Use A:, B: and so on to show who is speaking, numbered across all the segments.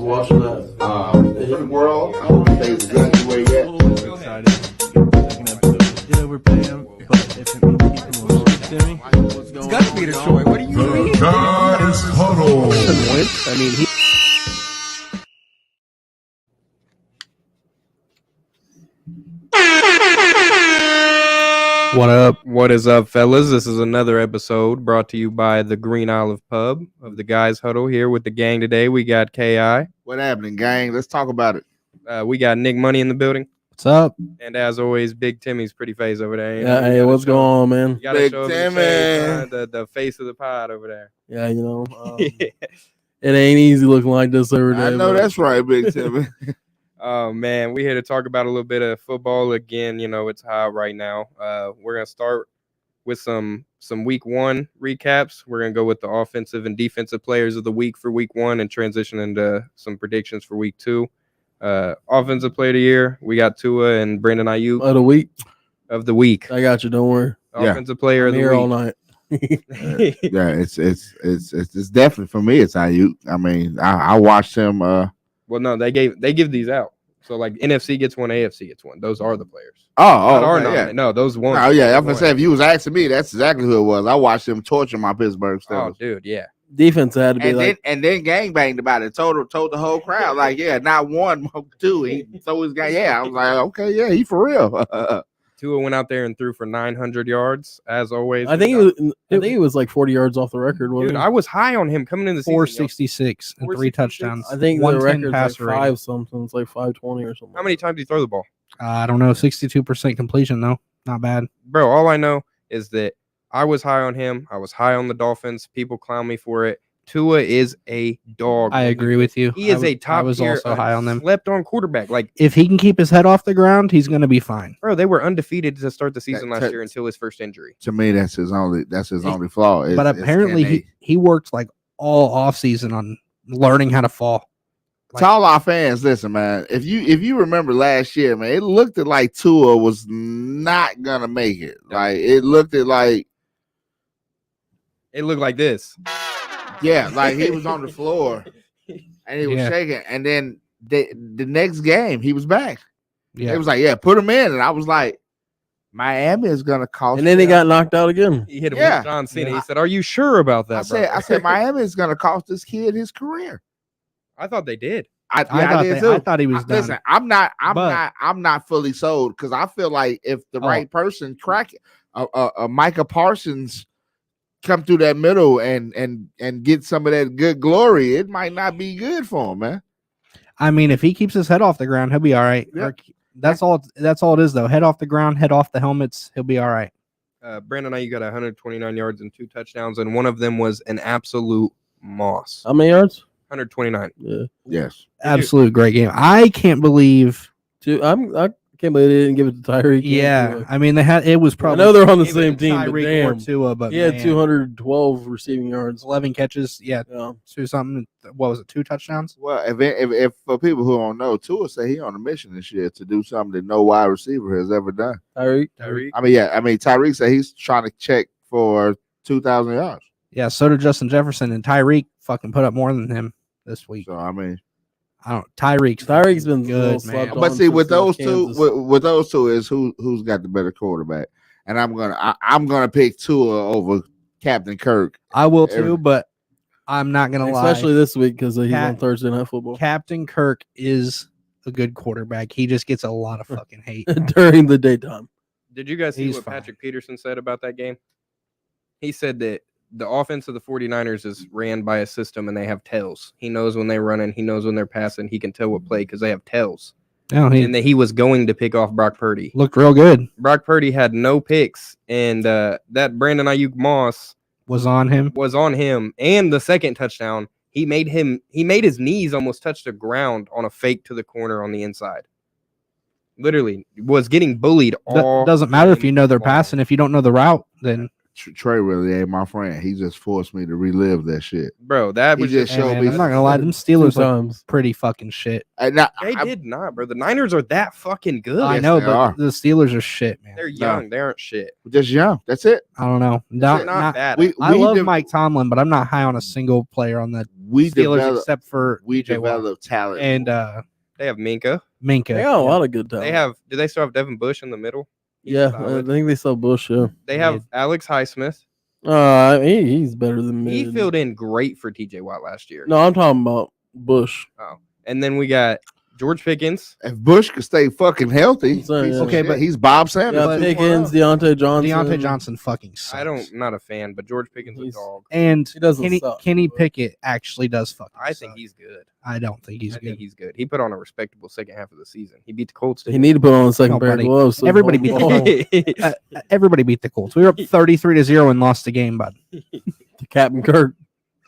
A: watching that.
B: The world, I don't say it's graduate yet.
C: So excited. Second episode. Yeah, we're paying, but if it means keeping a little Timmy,
D: It's got to be the Troy. What do you mean?
E: The Guys Huddle.
C: I mean, he.
F: What up? What is up, fellas? This is another episode brought to you by the Green Olive Pub of the Guys Huddle. Here with the gang today. We got Ki.
B: What happening, gang? Let's talk about it.
F: We got Nick Money in the building,
C: What's up?
F: and as always, Big Timmy's pretty face over there.
C: Yeah, hey, what's going on, man?
F: You gotta
B: Big
F: show
B: Timmy.
F: the face of the pod over there.
C: Yeah, you know, it ain't easy looking like this every day.
B: I know
C: but-
B: that's right, Big Timmy.
F: Oh man, we're here to talk about a little bit of football again. You know, it's hot right now. We're gonna start with some week one recaps. We're gonna go with the offensive and defensive players of the week for week one and transition into some predictions for week two. Offensive player of the year, we got Tua and Brandon Ayuk
C: Of the week,
F: of the week.
C: I got you. Don't worry.
B: Yeah.
F: Offensive player
C: I'm
F: of the
C: here
F: week.
C: all night.
B: Yeah, it's definitely for me. It's Ayuk. I mean, I watched him.
F: Well, no, they give these out. So like NFC gets one, AFC gets one. Those are the players.
B: Not
F: Yeah. No, those ones.
B: Oh yeah, I'm gonna say if you was asking me, that's exactly who it was. I watched him torture my Pittsburgh
F: Oh,
B: Steelers.
F: dude, yeah.
C: Defense had to be
B: And
C: like,
B: then gangbanged about it. Told the whole crowd like, yeah, not one, two. He threw his guy. Yeah, I was like, okay, yeah, he for real.
F: Tua went out there and threw for 900 yards as always.
C: I think it was like 40 yards off the record. Wasn't
F: Dude,
C: it?
F: I was high on him coming in the season.
D: 466 and 3
F: 466?
D: touchdowns.
C: I think the
D: 110
C: record's like
D: passer rating.
C: 5 something. It's like 520 or something.
F: How many times did you throw the ball?
D: I don't know, 62% completion though. Not bad.
F: Bro, all I know is that I was high on him. I was high on the Dolphins. People clown me for it. Tua is a dog.
D: I agree with you.
F: He is a
D: I
F: top
D: was
F: tier,
D: also high on them.
F: slept on quarterback. Like,
D: If he can keep his head off the ground, he's going to be fine.
F: bro, they were undefeated to start the season
B: That-
F: last year until his first injury.
B: To me, that's his only flaw.
D: But apparently he worked like all offseason on learning how to fall.
B: To all our fans, listen, man. If you remember last year, man, it looked like Tua was not gonna make it. Like it looked like
F: It looked like this.
B: yeah, like he was on the floor and he was
D: Yeah.
B: shaking. And then the next game he was back.
D: Yeah.
B: It was like, yeah, put him in. And I was like, Miami is gonna cost.
C: And then he
B: them.
C: got knocked out again.
F: He hit him
B: Yeah.
F: with John Cena.
B: Yeah.
F: He said, "Are you sure about that,
B: I said Miami is gonna cost this kid his career.
F: I thought they did.
B: I did too.
D: I thought he was done.
B: Listen, I'm not fully sold because I feel like if the right person crack it, Micah Parsons come through that middle and get some of that good glory, it might not be good for him, man.
D: I mean, if he keeps his head off the ground, he'll be all right.
B: Yeah.
D: That's all it is though. Head off the ground, head off the helmets, he'll be all right.
F: Brandon Ayuk got 129 yards and 2 touchdowns, and one of them was an absolute moss.
C: How many yards?
F: 129.
C: Yeah.
B: Yes.
D: Absolute great game. I can't believe.
C: I can't believe they didn't give it to Tyreek.
D: Yeah, I mean it was
C: I
D: probably.
C: know they're on the
D: gave it
C: same
D: to
C: team, but
D: Tyreek or
C: damn.
D: Tua, but
C: He had
D: man,
C: 212 receiving yards.
D: 11 catches. Yeah,
C: Yeah.
D: 2 something. What was it? 2 touchdowns.
B: Well, if for people who don't know, Tua say he on a mission this year to do something that no wide receiver has ever done.
C: Tyreek.
B: Tyreek said he's trying to check for 2,000 yards.
D: Yeah, so did Justin Jefferson, and Tyreek fucking put up more than him this week.
B: So I mean,
D: I don't. Tyreek's
C: Been
D: good,
C: good,
D: man.
B: but see, with those two, with those two is who's got the better quarterback, and I'm gonna pick Tua over Captain Kirk.
D: I will too, but I'm not gonna
C: Especially
D: lie.
C: this week because he's
D: Cat-
C: on Thursday Night Football
D: Captain Kirk is a good quarterback. He just gets a lot of fucking hate.
C: during the daytime.
F: Did you guys see
D: He's
F: what
D: fine.
F: Patrick Peterson said about that game? He said that the offense of the 49ers is ran by a system and they have tells. He knows when they're running. He knows when they're passing. He can tell what play because they have tells.
D: No, he
F: And that he was going to pick off Brock Purdy.
D: looked real good.
F: Brock Purdy had no picks, and that Brandon Ayuk Moss
D: Was on him.
F: was on him. And the second touchdown, he made his knees almost touch the ground on a fake to the corner on the inside. Literally was getting bullied all.
D: Doesn't matter if you know they're
F: long.
D: passing. If you don't know the route, then
B: Trey really ain't my friend. He just forced me to relive that shit.
F: Bro, that
B: He
F: was
B: just
D: hey,
B: showed
D: man,
B: me.
D: I'm not gonna lie, them
C: 2
D: Steelers look
C: times.
D: pretty fucking shit.
B: And now,
F: They did not, bro. The Niners are that fucking good.
D: I
B: Yes,
D: know,
B: they
D: but
B: are.
D: the Steelers are shit, man.
F: They're young. They aren't shit.
B: just young. That's it.
D: I don't know.
F: They're
D: Not,
F: not bad.
B: We
D: I love
B: did-
D: Mike Tomlin, but I'm not high on a single player on the
B: we
D: Steelers
B: develop
D: except for
B: we
D: TJ Watt
B: develop talent
D: and
F: They have Minka.
D: Minka.
C: They got a lot of good talent.
F: They have. Do they still have Devin Bush in the middle? He's
C: Yeah, I
F: solid.
C: think they still Bush. Yeah.
F: They have
D: Mid.
F: Alex Highsmith.
C: He's better than
F: He
C: mid.
F: filled in great for TJ Watt last year.
C: No, I'm talking about Bush.
F: Oh, and then we got George Pickens.
B: If Bush could stay fucking healthy,
C: I'm saying,
B: piece of
D: okay,
B: shit,
D: but-
B: he's Bob Sanders.
C: Yeah,
D: but-
C: Pickens, Deontay Johnson.
D: Deontay Johnson fucking sucks.
F: Not a fan, but George Pickens is a
C: He's-
F: dog.
D: And
C: He doesn't suck.
D: Kenny Pickett actually does fucking
F: I think
D: suck.
F: he's good.
D: I don't think he's
F: I
D: good.
F: think he's good. He put on a respectable second half of the season. He beat the Colts.
C: He need to put on a second
D: No,
C: pair of
D: buddy.
C: gloves. so
D: Everybody
C: he
D: beat
C: won't
D: the
C: fall.
D: Everybody beat the Colts. We were up 33-0 and lost the game, bud.
C: to Captain Kirk.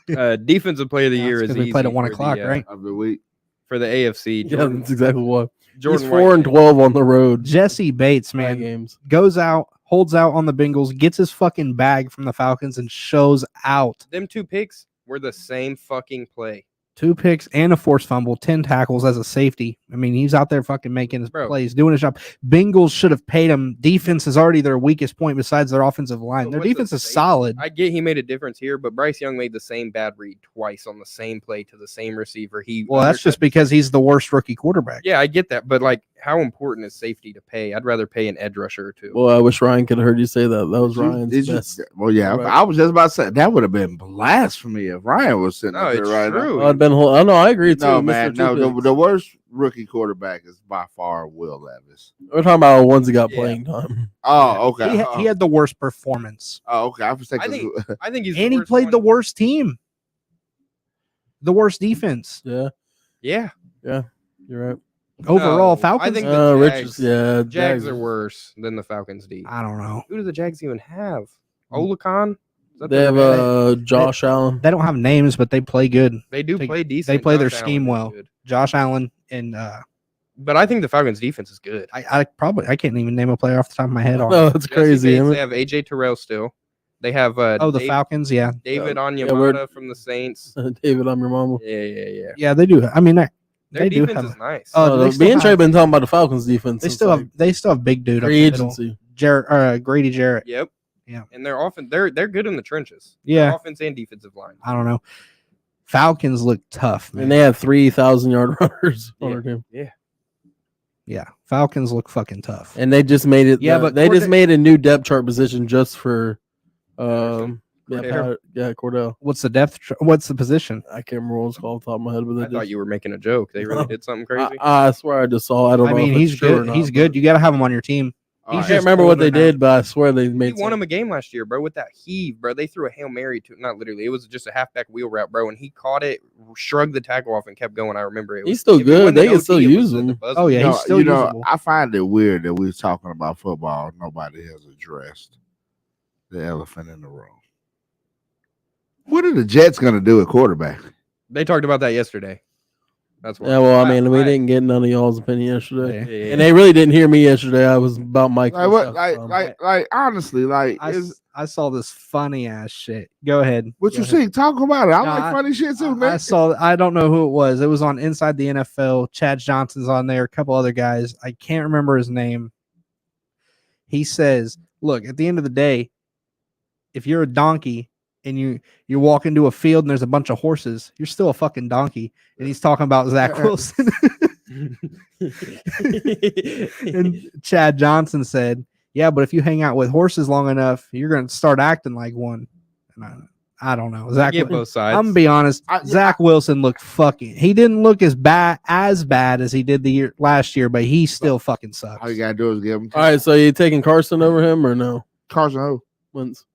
F: Defensive player of the
D: Yeah,
F: year
D: it's
F: is
D: 'cause we played at
F: easy
D: 1
F: for
D: o'clock,
F: the,
D: right?
B: Of the week.
F: For the AFC.
C: Yeah,
F: Jordan,
C: that's exactly what.
F: Jordan
C: He's 4 and
F: White.
C: 12 on the road.
D: Jesse Bates,
C: Man,
D: man,
C: games.
D: goes out, holds out on the Bengals, gets his fucking bag from the Falcons, and shows out.
F: Them 2 picks were the same fucking play.
D: 2 picks and a forced fumble, 10 tackles as a safety. I mean, he's out there fucking making his
F: Bro.
D: plays, doing his job. Bengals should have paid him. Defense is already their weakest point besides their offensive line.
F: But
D: Their
F: what's the
D: defense is
F: safety?
D: solid.
F: I get he made a difference here, but Bryce Young made the same bad read twice on the same play to the same receiver.
D: Well, that's just because he's the worst rookie quarterback.
F: Yeah, I get that, but like, how important is safety to pay? I'd rather pay an edge rusher or 2.
C: Boy, I wish Ryan could have heard you say that. That was
B: Did you-
C: Ryan's
B: did you-
C: best.
B: Well, yeah,
C: Right.
B: I was just about to say that would have been blasphemy if Ryan was sitting
F: No,
B: up there
F: it's
B: right
F: true.
C: I'd been. I know. I agree too.
B: now. No,
C: Mr.
B: man, no.
C: Two-Picks.
B: The worst rookie quarterback is by far Will Levis.
C: We're talking about the ones that got
F: Yeah.
C: playing time.
B: Oh, okay.
D: He had the worst performance.
B: Oh, okay. I was
F: I
B: thinking.
F: I think he's
D: And he
F: worst
D: played the
F: one.
D: worst team. The worst defense.
C: Yeah,
F: Yeah,
C: you're right.
D: Overall,
F: No,
D: Falcons.
F: I think the
C: Richards.
F: Jags,
C: Yeah,
F: Jags are worse than the Falcons D.
D: I don't know.
F: Who do the Jags even have? Olacon? Is that
C: They
F: their
C: have
F: man?
C: Josh Allen.
D: They don't have names, but they play good.
F: They do
D: they-
F: play decent.
D: they play their
F: Josh
D: scheme
F: Allen is
D: well.
F: good.
D: Josh Allen and
F: But I think the Falcons defense is good.
D: I can't even name a player off the top of my head.
C: No, that's
F: Jesse
C: crazy.
F: Bates,
C: isn't
F: they
C: it?
F: have AJ Terrell still. They have
D: The Falcons, yeah.
F: David
C: Yeah,
F: Onyemata from the Saints.
C: David, I'm your mama.
F: Yeah.
D: Yeah, they do. I mean,
F: Their
D: they do
F: defense
D: have.
F: is nice.
D: Oh, they still
C: Me and Trey
D: have-
C: been talking about the Falcons defense.
D: They
C: since,
D: still
C: like,
D: have. They still have big dude up
C: free
D: the middle.
C: agency.
D: Grady Jarrett.
F: Yep.
D: Yeah.
F: And they're good in the trenches.
D: Yeah.
F: Offense and defensive line.
D: I don't know. Falcons look tough, man.
C: And they have 3,000-yard runners on
F: Yeah.
C: their team.
D: Yeah, Falcons look fucking tough.
C: And they just made it.
D: Yeah, but
C: they just
D: Cordell-
C: made a new depth chart position just for
F: Cordell.
C: Cordell.
D: What's the depth? What's the position?
C: I can't remember what it's called off the top of my head, but they
F: I thought
C: just,
F: you were making a joke. They really did something crazy.
C: I swear I just saw. I don't
D: I
C: know.
D: mean,
C: if it's
D: he's
C: true or
D: good.
C: not,
D: He's good.
C: but-
D: You got to have him on your team.
B: All
C: I
B: right.
C: can't remember what they
D: older now.
C: did, but I swear they
F: He
C: made.
F: won
C: some-
F: him a game last year, bro, with that heave, bro. They threw a Hail Mary to not literally. It was just a halfback wheel route, bro, and he caught it, shrugged the tackle off, and kept going. I remember it.
C: He's still
F: if it
C: good.
F: wasn't
C: They
F: an
C: can still
F: OT, it was
C: use
F: at the
C: him.
F: buzzer.
D: Oh, yeah, he's still usable.
B: I find it weird that we're talking about football. Nobody has addressed the elephant in the room. What are the Jets going to do at quarterback?
F: They talked about that yesterday. That's why.
C: Yeah, well, I mean, we
F: I-
C: didn't get none of y'all's opinion yesterday,
F: Yeah.
C: and they really didn't hear me yesterday. I was about Mike.
B: Like what?
C: myself,
B: Like honestly, like
D: I saw this funny ass shit. Go ahead.
B: what
D: Go
B: you
D: ahead.
B: see? Talk about it. I
D: No,
B: like funny shit too, man.
D: I saw. I don't know who it was. It was on Inside the NFL. Chad Johnson's on there. A couple other guys. I can't remember his name. He says, "Look, at the end of the day, if you're a donkey and you walk into a field and there's a bunch of horses, you're still a fucking donkey." And he's talking about Zach Wilson. And Chad Johnson said, "Yeah, but if you hang out with horses long enough, you're going to start acting like one." And I don't know.
F: I
D: Zach,
F: get both sides.
D: I'm gonna be honest. Zach Wilson looked fucking. He didn't look as bad as he did the last year, but he still fucking sucks.
B: All you gotta do is give him
C: All right, so you taking Carson over him or no?
B: Carson Ho.
C: Wentz.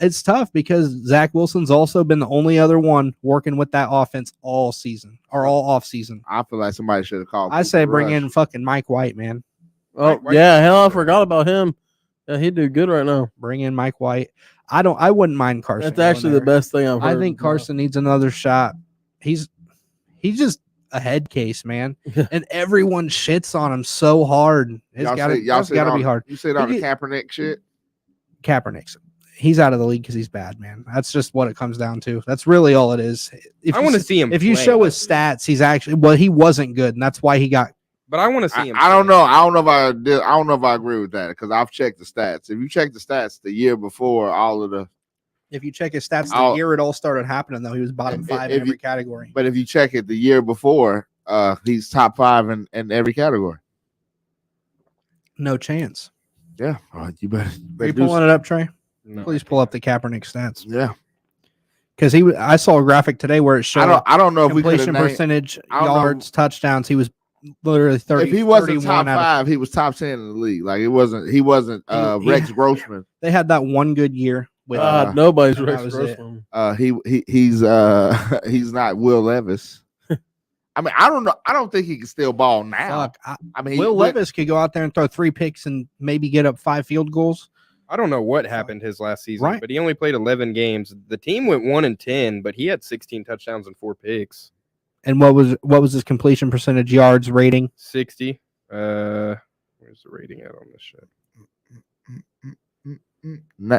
D: It's tough because Zach Wilson's also been the only other one working with that offense all season or all off season.
B: I feel like somebody should have called.
D: I say
B: Cooper
D: bring
B: Rush.
D: in fucking Mike White, man.
C: Oh
F: Mike
C: yeah, hell, I forgot about him. Yeah, he'd do good right now.
D: Bring in Mike White. I wouldn't mind Carson.
C: That's actually the
D: going there.
C: best thing I've heard.
D: I think Carson needs another shot. He's just a head case, man. And everyone shits on him so hard. It's
B: Y'all
D: gotta,
B: say- y'all
D: it's
B: said
D: gotta
B: on-
D: be hard.
B: You said on
D: He
B: the
D: get-
B: Kaepernick shit.
D: Kaepernick's he's out of the league because he's bad, man. That's just what it comes down to. That's really all it is. If
F: I
D: you
F: want to
D: s-
F: see him.
D: If you
F: play.
D: show his stats, he's actually he wasn't good, and that's why he got.
F: but I want to see him.
B: I don't
F: play.
B: know. I don't know if I did. I don't know if I agree with that because I've checked the stats. If you check the stats the year before, all of the
D: If you check his stats, the
B: I'll-
D: year it all started happening, though, he was bottom
B: If-
D: 5
B: if
D: in every
B: you-
D: category.
B: But if you check it the year before, he's top 5 in every category.
D: No chance.
B: Yeah, you better.
D: Are you pulling it up, Trey?
F: No,
D: Please pull up the Kaepernick stats.
B: Yeah,
D: Because I saw a graphic today where it showed
B: I don't know if we could
D: completion percentage,
B: I don't know.
D: yards, touchdowns. He was literally 30.
B: If he wasn't
D: 31
B: top
D: out of-
B: 5, he was top 10 in the league. Like he wasn't
D: He-
B: Rex Grossman.
D: They had that one good year with
C: Nobody's
D: that
C: Rex
D: was it.
C: Grossman.
B: He's not Will Levis. I mean, I don't know. I don't think he can still ball now.
D: Fuck.
B: I mean,
D: Will Levis could go out there and throw 3 picks and maybe get up 5 field goals.
F: I don't know what happened his last season,
D: Right.
F: but he only played 11 games. The team went 1-10, but he had 16 touchdowns and 4 picks.
D: And what was his completion percentage, yards, rating?
F: 60. Where's the rating at on this shit?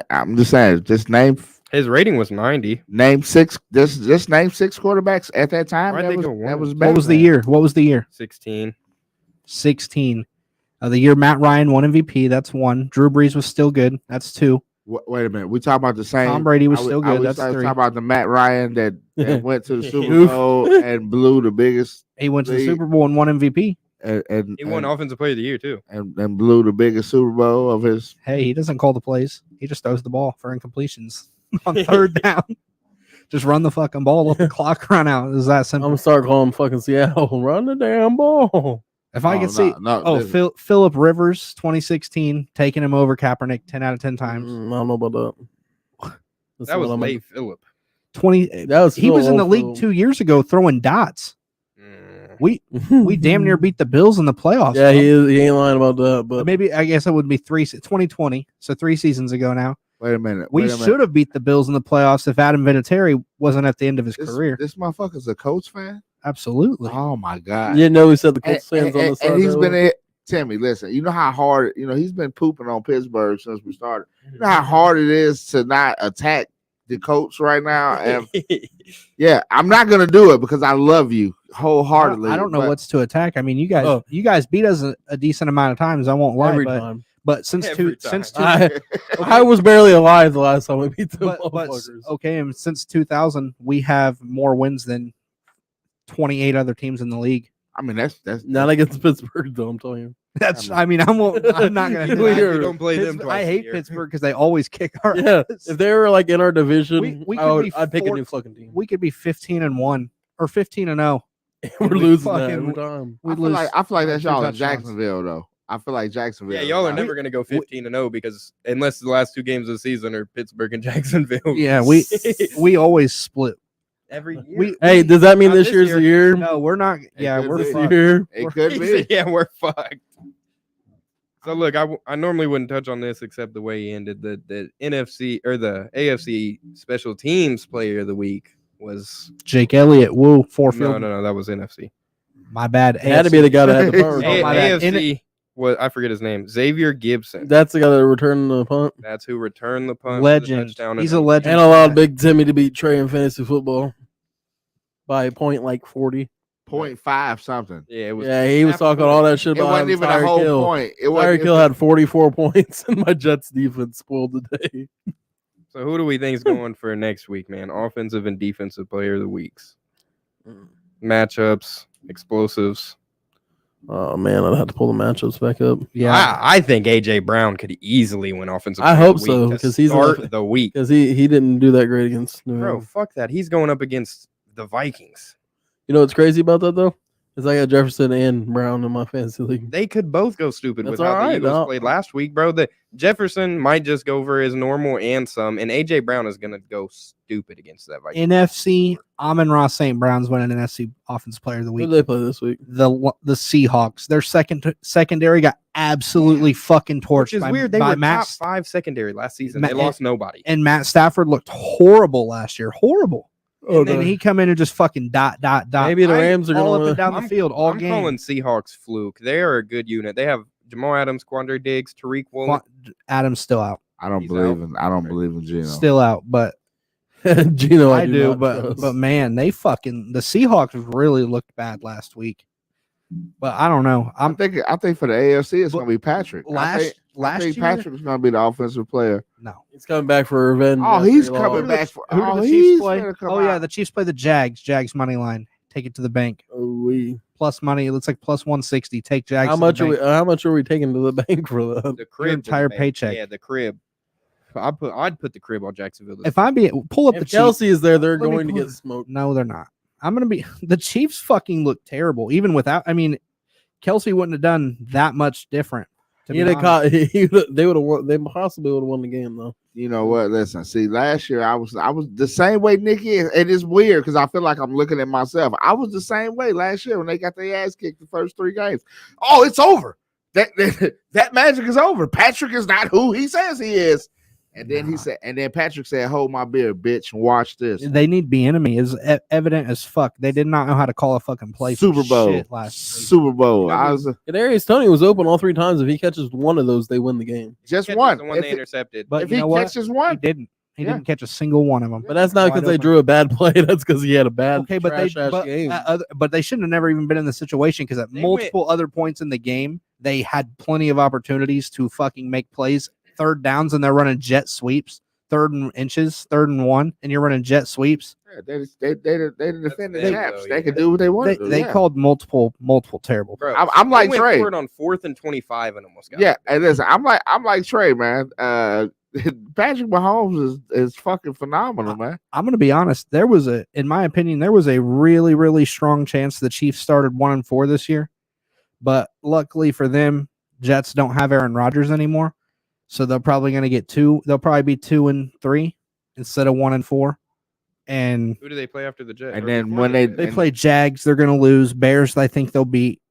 B: I'm just saying. Just name
F: His rating was 90.
B: 6. Just name 6 quarterbacks at that time.
F: Why'd
B: That
F: they
B: was,
F: go
B: that
F: one?
B: was
D: What
B: better
D: was the
B: than-
D: year? What was the year?
F: 16.
D: 16. The year Matt Ryan won MVP. That's 1. Drew Brees was still good. That's 2.
B: Wait a minute. We talking about the same.
D: Tom Brady was
B: I
D: still
B: I
D: good. That's
B: talking
D: 3.
B: about the Matt Ryan that went to the Super
C: Oof.
B: Bowl and blew the biggest
D: He went to the
B: League.
D: Super Bowl and won MVP.
B: and
F: He won Offensive Player of the Year, too.
B: and blew the biggest Super Bowl of his.
D: Hey, he doesn't call the plays. He just throws the ball for incompletions on 3rd down. Just run the fucking ball, let the clock run out. Is that
C: I'm
D: simple?
C: gonna start calling fucking Seattle. Run the damn ball.
D: If I
B: Oh,
D: could see,
B: listen.
D: Philip Rivers, 2016, taking him over Kaepernick 10 out of 10 times.
C: I don't know about that. That's
F: That was
C: what I'm-
F: late Phillip.
D: 20.
C: That was
D: He was in the league
C: too.
D: 2 years ago throwing dots. We damn near beat the Bills in the playoffs.
C: Yeah,
D: bro.
C: he ain't lying about that. But
D: Maybe I guess it would be 2020, so 3 seasons ago now.
B: Wait a minute.
D: We should have beat the Bills in the playoffs if Adam Vinatieri wasn't at the end of his career.
B: This motherfucker's a Colts fan.
D: Absolutely.
B: Oh my
C: you
B: god!
C: didn't know he said the
B: And,
C: Colts fans on the side.
B: and he's
C: earlier?
B: been. Timmy, listen. You know how hard. He's been pooping on Pittsburgh since we started. You know how hard it is to not attack the Colts right now. And yeah, I'm not gonna do it because I love you wholeheartedly.
D: I don't know
B: but
D: what's to attack. I mean, you guys beat us a decent amount of times. I won't lie,
C: every
D: but
C: time.
D: but since
F: Every
D: two since two,
C: I was barely alive the last time we beat the
D: but
C: motherfuckers.
D: okay, and since 2000, we have more wins than 28 other teams in the league.
B: I mean, that's
C: Not against Pittsburgh, though. I'm telling you.
D: That's. I mean, I'm not gonna.
C: You
D: deny
C: hear-
D: it.
F: don't play them
D: Pittsburgh-
F: twice
D: I
F: a
D: hate
F: year.
D: Pittsburgh because they always kick our.
C: Yeah,
D: ass.
C: if they were like in our division,
D: We could be
C: I'd pick a new
D: fourth-
C: fucking team.
D: we could be 15-1 or 15-0.
C: We're
D: we
C: losing that
D: fucking-
C: every time.
D: We
B: I feel
D: lose.
B: like that's
D: 2
B: y'all in
D: touchdowns.
B: Jacksonville though. I feel like Jacksonville.
F: Yeah, y'all are
B: like-
F: never going to go 15-0 because unless the last 2 games of the season are Pittsburgh and Jacksonville.
D: Yeah, we always split.
F: every year.
D: We
C: Hey, does that mean
F: Not
C: this
F: this
C: year's
F: year.
C: the year?
D: no, we're not. Yeah,
B: could
D: we're
B: be.
C: This
D: fucked.
C: year.
B: It could
F: He
B: be.
F: said, yeah, we're fucked. So look, I normally wouldn't touch on this except the way he ended. The NFC or the AFC Special Teams Player of the Week was
D: Jake Elliott. Woo, 4 field.
F: no, that was NFC.
D: My bad.
C: It had to be the guy that had the punt
D: Oh,
C: return.
D: my bad.
F: AFC was I forget his name. Xavier Gibson.
C: That's the guy that returned the punt
F: That's who returned the punt. for the
D: Legend.
F: touchdown
D: He's
F: and
D: a legend.
C: and allowed Big Timmy to beat Trey in fantasy football by a point like 40.
B: 0.5 something.
F: Yeah, it was.
C: Yeah, he was
F: half
C: talking
F: point.
C: all that shit
B: It
C: about
B: wasn't even a
C: Tyreek
B: whole
C: Hill.
B: point. It
C: Tyreek
B: wasn't.
C: Hill had 44 points, and my Jets defense spoiled the day.
F: So who do we think is going for next week, man? Offensive and defensive player of the weeks, matchups, explosives.
C: Oh man, I'd have to pull the matchups back up
D: Yeah.
F: I think AJ Brown could easily win offensive.
C: I
F: player
C: hope
F: of the week
C: so,
F: to
C: 'cause he's
F: start
C: enough-
F: the week.
C: because he didn't do that great against New
F: Bro,
C: England.
F: fuck that. He's going up against the Vikings.
C: You know what's crazy about that though? Is I got Jefferson and Brown in my fantasy league.
F: They could both go stupid
C: That's
F: with how
C: all
F: the
C: right,
F: Eagles
C: dog.
F: played last week, bro. The Jefferson might just go for his normal and some, and AJ Brown is gonna go stupid against that Vikings.
D: NFC, Amon-Ra St. Brown's winning NFC Offensive Player of the
C: Who
D: Week.
C: did they play this week?
D: The Seahawks. Their secondary got absolutely fucking torched.
F: Which is
D: by,
F: weird. They
D: by
F: were
D: Matt,
F: top 5 secondary last season.
D: Matt-
F: They lost nobody.
D: and Matt Stafford looked horrible last year. Horrible.
C: Oh,
D: And then
C: no.
D: he come in and just fucking dot.
C: Maybe the Rams are
D: all
C: going
D: up and
C: to
D: down the field all
F: I'm
D: game.
F: calling Seahawks fluke. They are a good unit. They have Jamal Adams, Quandre Diggs, Tariq Woolen.
D: Adam's still out.
B: I don't
F: He's
B: believe
F: out.
B: in. I don't believe in Gino.
D: Still out, but
C: Gino.
D: I do.
C: not trust.
D: But man, the Seahawks really looked bad last week. But I don't know.
B: I think for the AFC it's
D: But
B: going to be Patrick. I
D: last
B: think
D: year,
B: Patrick is going to be the offensive player.
D: no.
C: He's coming back for revenge.
B: Oh,
C: after
B: he's
C: he
B: coming
C: lost.
B: back for.
D: Who
B: Oh,
D: do the
B: he's
D: Chiefs play?
B: finna come
D: Oh yeah,
B: out.
D: the Chiefs play the Jags. Jags money line. Take it to the bank. Plus money. It looks like plus 160. Take Jags.
C: How much are we taking to the bank for that?
F: The crib,
D: entire paycheck.
F: Yeah, the crib. I'd put the crib on Jacksonville.
D: If I'm being pull up the
C: If Kelsey
D: Chiefs.
C: is there, they're
D: Let me
C: going to
D: pull-
C: get smoked.
D: No, they're not. I'm gonna be the Chiefs. Fucking look terrible, even without. I mean, Kelsey wouldn't have done that much different. To be honest.
C: They would have won. They possibly would have won the game though.
B: You know what? Listen, see, last year I was the same way Nick is. It is weird because I feel like I'm looking at myself. I was the same way last year when they got their ass kicked the first 3 games. Oh, it's over. That magic is over. Patrick is not who he says he is. And then Patrick said, "Hold my beer, bitch, and watch this."
D: They need Bieniemy is evident as fuck. They did not know how to call a fucking play.
B: Super Bowl.
D: Shit last season.
B: Super Bowl. I was
C: Kadarius Toney was open all 3 times. If he catches one of those, they win the game.
B: just
F: Catches
B: one.
F: the one they
B: If
F: intercepted.
D: But
B: if
D: you
B: he
D: know what?
B: catches
D: He
B: one,
D: didn't. He
B: Yeah.
D: didn't catch a single one of them.
C: But that's not because they
D: Wide
C: drew a bad play. That's because he had a bad
D: Okay, but they
C: trash-ass game.
D: but they shouldn't have never even been in the situation because at
F: They
D: multiple other points in the game they had plenty of opportunities to fucking make plays. 3rd downs and they're running jet sweeps. 3rd and inches, 3rd and 1, and you're running jet sweeps.
B: they the defending
F: big,
B: champs.
F: though,
B: They
F: yeah.
B: can do what they want.
D: They called multiple terrible.
F: Bro,
B: I'm
F: they
B: like
F: went
B: Trey.
F: for it on 4th and 25 and almost got
B: Yeah,
F: it.
B: and listen, I'm like Trey, man. Patrick Mahomes is fucking phenomenal, man.
D: I'm going to be honest. In my opinion, there was a really, really strong chance the Chiefs started 1-4 this year, but luckily for them, Jets don't have Aaron Rodgers anymore, so they're probably going to get 2. They'll probably be 2-3 instead of 1-4. And
F: Who do they play after the Jets?
B: And
F: Or
B: then
F: before
B: when
F: the
B: they-
F: Jets?
D: they play Jags, they're going to lose. Bears, I think they'll beat.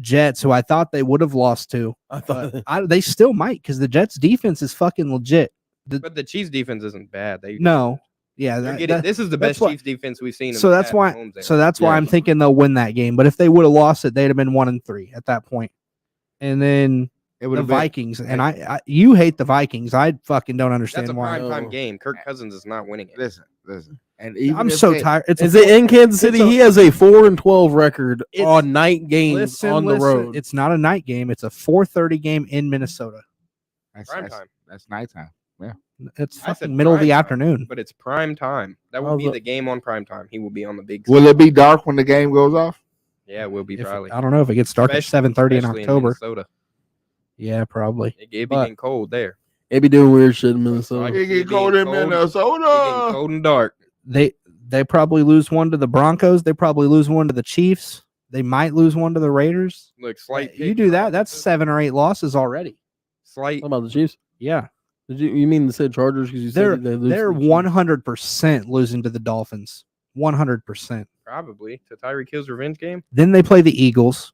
D: Jets, who I thought they would have lost to,
C: I thought
D: they still might because the Jets defense is fucking legit.
F: But the Chiefs defense isn't bad.
D: No, yeah,
F: This is the
D: that's
F: best
D: what-
F: Chiefs defense we've seen.
D: so that's why. So that's why I'm thinking they'll win that game. But if they would have lost it, they'd have been 1-3 at that point. And then
B: It would
D: the
B: have been.
D: Vikings, and I you hate the Vikings. I fucking don't understand
F: that's a
D: why.
F: prime time
C: No.
F: game. Kirk Cousins is not winning it.
B: Listen. And even
D: I'm
B: if
D: so
B: they-
D: tired.
C: is it in Kansas City?
D: a-
C: He has a 4-12 record
D: It's-
C: on night games on the road.
D: It's not a night game. It's a 4:30 game in Minnesota.
F: Prime time.
B: That's nighttime.
D: It's
F: I said
D: fucking middle of the
F: prime time,
D: afternoon.
F: But it's prime time. That will
C: How's
F: be
C: it-
F: the game on prime time. He will be on the big.
B: Will it be dark when the game goes off?
F: Yeah, it will be
D: If-
F: probably.
D: I don't know if it gets dark at
F: Especially-
D: 7:30 in
F: especially
D: October.
F: Minnesota.
D: Yeah, probably.
F: It be
D: But-
F: getting cold there.
C: They be doing weird shit in
F: I
C: Minnesota.
F: can
B: It
F: see
B: get
F: it
B: cold
F: being
B: in
F: cold. It getting
B: Minnesota.
F: cold and dark.
D: They probably lose one to the Broncos. They probably lose one to the Chiefs. They might lose one to the Raiders.
F: Look, slight.
D: You
F: pick
D: do
F: for
D: that, that's
F: offensive.
D: 7 or 8 losses already.
F: Slight.
C: What about the Chiefs?
D: Yeah,
C: You mean the said Chargers? Because you
D: they're
C: said they lose
D: they're
C: to the Chiefs.
D: 100% losing to the Dolphins. 100%.
F: Probably to Tyreek Hill's revenge game.
D: Then they play the Eagles.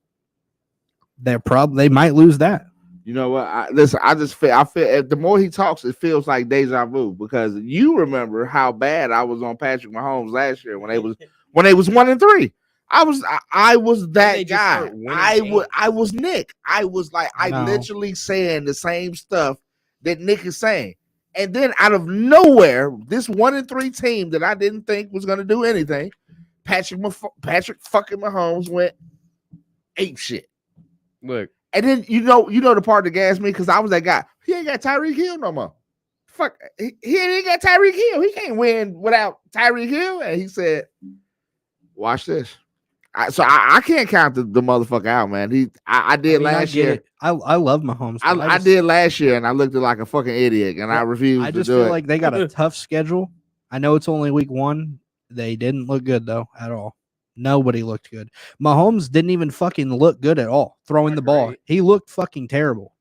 D: They might lose that.
B: You know what? Listen, I feel the more he talks, it feels like deja vu because you remember how bad I was on Patrick Mahomes last year when they was 1-3. I was
F: they
B: that
F: just
B: guy.
F: start winning
B: I was Nick. I was like
D: No.
B: literally saying the same stuff that Nick is saying. And then out of nowhere, this 1-3 team that I didn't think was going to do anything, Patrick fucking Mahomes went ape shit.
F: Look,
B: And then you know the part that gassed me because I was that guy. He ain't got Tyreek Hill no more. Fuck, he ain't got Tyreek Hill. He can't win without Tyreek Hill. And he said, "Watch this." I can't count the motherfucker out, man. I did
D: I mean, I
B: last
D: get
B: year.
D: it. I love Mahomes. but
B: I
D: just-
B: did last year, and I looked like a fucking idiot, and I
D: Well,
B: refused
D: I
B: to
D: just
B: do
D: feel
B: it.
D: like they got a tough schedule. I know it's only week 1. They didn't look good though at all. Nobody looked good. Mahomes didn't even fucking look good at all throwing
F: Not
D: the ball.
F: great.
D: He looked fucking terrible.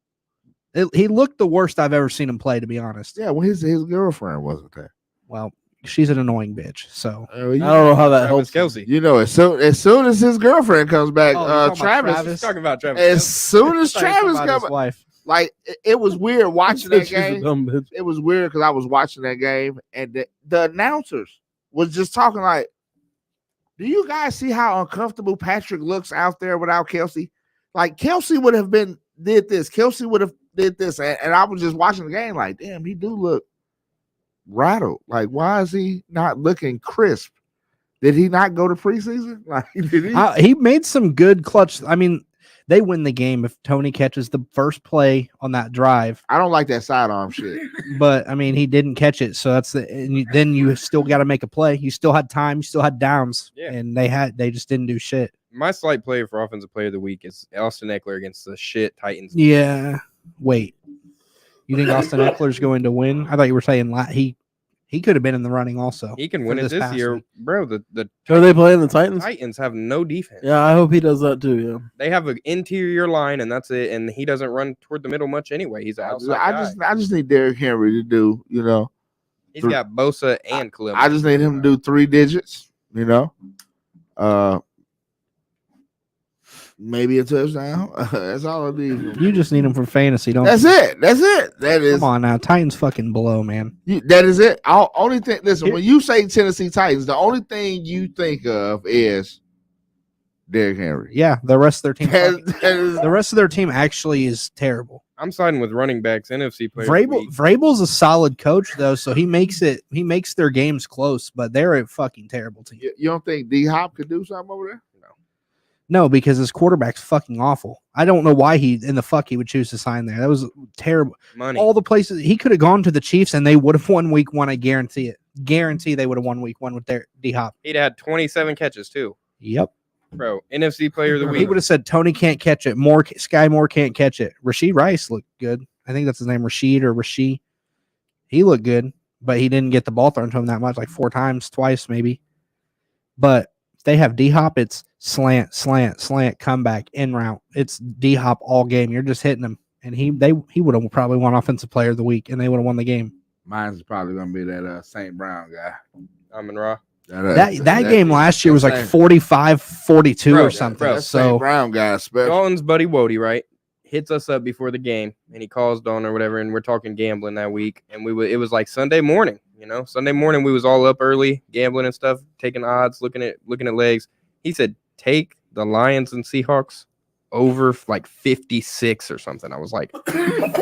D: He looked the worst I've ever seen him play, to be honest.
B: Yeah, well, his girlfriend wasn't there.
D: Well, she's an annoying bitch. So
C: I don't know how that
F: Travis
C: helps.
F: Kelsey.
B: You know, as soon as his girlfriend comes back,
D: Oh, you're talking about
B: Travis.
D: Travis?
F: He's talking about Travis.
B: As
F: Kelce.
B: soon as
D: I thought you were
B: Travis
D: talking about his
B: comes,
D: wife.
B: like it was weird watching that
C: She's a
B: game.
C: dumb bitch.
B: It was weird because I was watching that game and the announcers was just talking like, "Do you guys see how uncomfortable Patrick looks out there without Kelsey? Like Kelsey would have did this. Kelsey would have did this." And I was just watching the game like, damn, he do look rattled. Like, why is he not looking crisp? Did he not go to preseason? Like, did he?
D: He made some good clutch. I mean, they win the game if Tony catches the first play on that drive.
B: I don't like that sidearm shit.
D: But I mean, he didn't catch it, so then you still got to make a play. You still had time, you still had downs, and they just didn't do shit.
F: My slight player for offensive player of the week is Austin Eckler against the shit Titans.
D: Yeah. Wait, you think Austin Eckler's going to win? I thought you were saying he could have been in the running also.
F: He can win it this year,
D: week.
F: bro. The
C: Are they playing the Titans?
F: Titans have no defense.
C: Yeah, I hope he does that too. Yeah,
F: they have an interior line, and that's it. And he doesn't run toward the middle much anyway. He's an outside guy.
B: I just need Derrick Henry to do,
F: He's got Bosa and Khalil.
B: I just need him to do 3 digits, maybe a touchdown. That's all I need.
D: You just need him for fantasy, don't
B: That's
D: you?
B: it. That's it. That is.
D: Come on now, Titans fucking blow, man.
B: That is it. Only thing. Listen, when you say Tennessee Titans, the only thing you think of is Derrick Henry.
D: Yeah, the rest of their team.
B: The
D: rest of their team actually is terrible.
F: I'm siding with running backs, NFC players.
D: Vrabel's a solid coach though, so he makes their games close, but they're a fucking terrible team.
B: You don't think D Hop could do something over there?
D: No, because his quarterback's fucking awful. I don't know why he would choose to sign there. That was terrible.
F: Money.
D: All the places he could have gone to the Chiefs and they would have won week 1. I guarantee it. Guarantee they would have won week 1 with their D Hop.
F: He'd had 27 catches too.
D: Yep.
F: Bro, NFC player of the week.
D: He would have said Tony can't catch it. Sky Moore can't catch it. Rasheed Rice looked good. I think that's his name, Rashid or Rasheed. He looked good, but he didn't get the ball thrown to him that much, like 4 times, twice maybe. But if they have D Hop, it's slant, comeback, in route. It's D Hop all game. You're just hitting him, and he would have probably won offensive player of the week, and they would have won the game.
B: Mine's probably gonna be that St. Brown guy.
F: Amon-Ra.
D: That game last year was like 45-42 or something.
B: Bro, St. Brown guy, special.
F: Dalton's buddy Wody, right, hits us up before the game, and he calls Dalton or whatever, and we're talking gambling that week, and it was like Sunday morning. Sunday morning we was all up early, gambling and stuff, taking odds, looking at legs. He said, take the Lions and Seahawks over like 56 or something. I was like,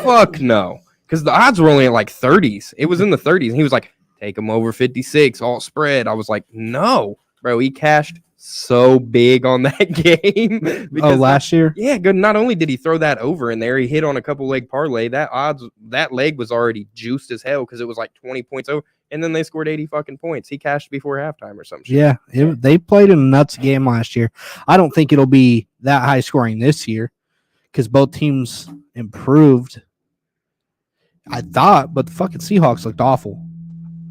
F: fuck no. Because the odds were only at like 30s. It was in the 30s. And he was like, take them over 56, all spread. I was like, no. Bro, he cashed so big on that game.
D: Last year?
F: Yeah, good. Not only did he throw that over in there, he hit on a couple leg parlay. That leg was already juiced as hell because it was like 20 points over. And then they scored 80 fucking points. He cashed before halftime or something.
D: Yeah, they played a nuts game last year. I don't think it'll be that high scoring this year because both teams improved. I thought, but the fucking Seahawks looked awful.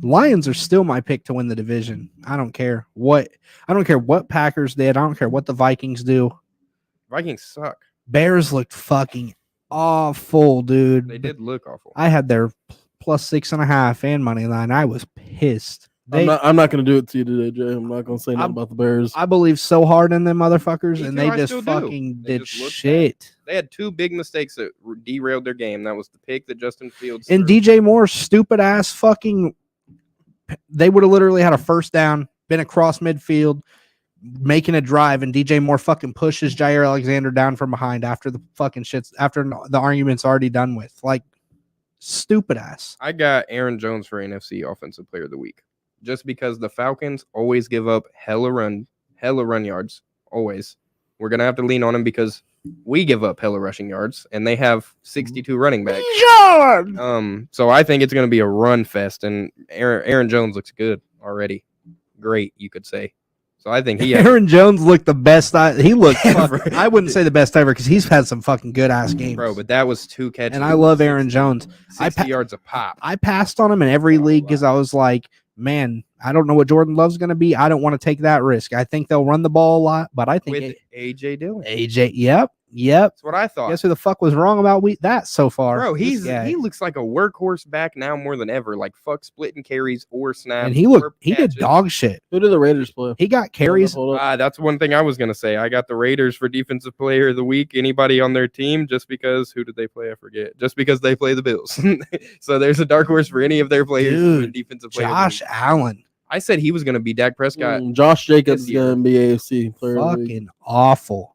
D: Lions are still my pick to win the division. I don't care what Packers did. I don't care what the Vikings do.
F: Vikings suck.
D: Bears looked fucking awful, dude.
F: They did look awful.
D: I had their plus 6.5 and money line. I was pissed.
C: I'm not going to do it to you today, Jay. I'm not going to say nothing about the Bears.
D: I believe so hard in them motherfuckers, and they just fucking did shit.
F: They had 2 big mistakes that derailed their game. That was the pick that Justin Fields
D: and
F: threw.
D: DJ Moore's stupid ass fucking. They would have literally had a first down, been across midfield, making a drive, and DJ Moore fucking pushes Jair Alexander down from behind after the fucking shit's after the argument's already done with. Like, stupid ass.
F: I got Aaron Jones for NFC Offensive Player of the Week just because the Falcons always give up hella run yards. Always. We're gonna have to lean on him because we give up hella rushing yards, and they have 62 running backs. So I think it's gonna be a run fest, and Aaron Jones looks good already. Great, you could say. So I think
D: Aaron Jones looked the best. He looked. I wouldn't say the best ever because he's had some fucking good ass games,
F: bro. But that was 2 catches,
D: and I love Aaron Jones.
F: 60 yards a pop.
D: I passed on him in every league because I was like, man, I don't know what Jordan Love's going to be. I don't want to take that risk. I think they'll run the ball a lot, but I think
F: with AJ Dillon.
D: Yep.
F: That's what I thought.
D: Guess who the fuck was wrong about that so far?
F: Bro, he looks like a workhorse back now more than ever. Like fuck splitting carries or snaps.
D: And he did dog shit.
C: Who did the Raiders play?
D: He got carries.
F: That's one thing I was gonna say. I got the Raiders for Defensive Player of the Week. Anybody on their team? Just because who did they play? I forget. Just because they play the Bills. So there's a dark horse for any of their players.
D: Dude,
F: Defensive Player.
D: Josh Allen.
F: I said he was gonna be Dak Prescott.
C: Josh Jacobs is gonna be AFC Player of the Week.
D: Fucking awful.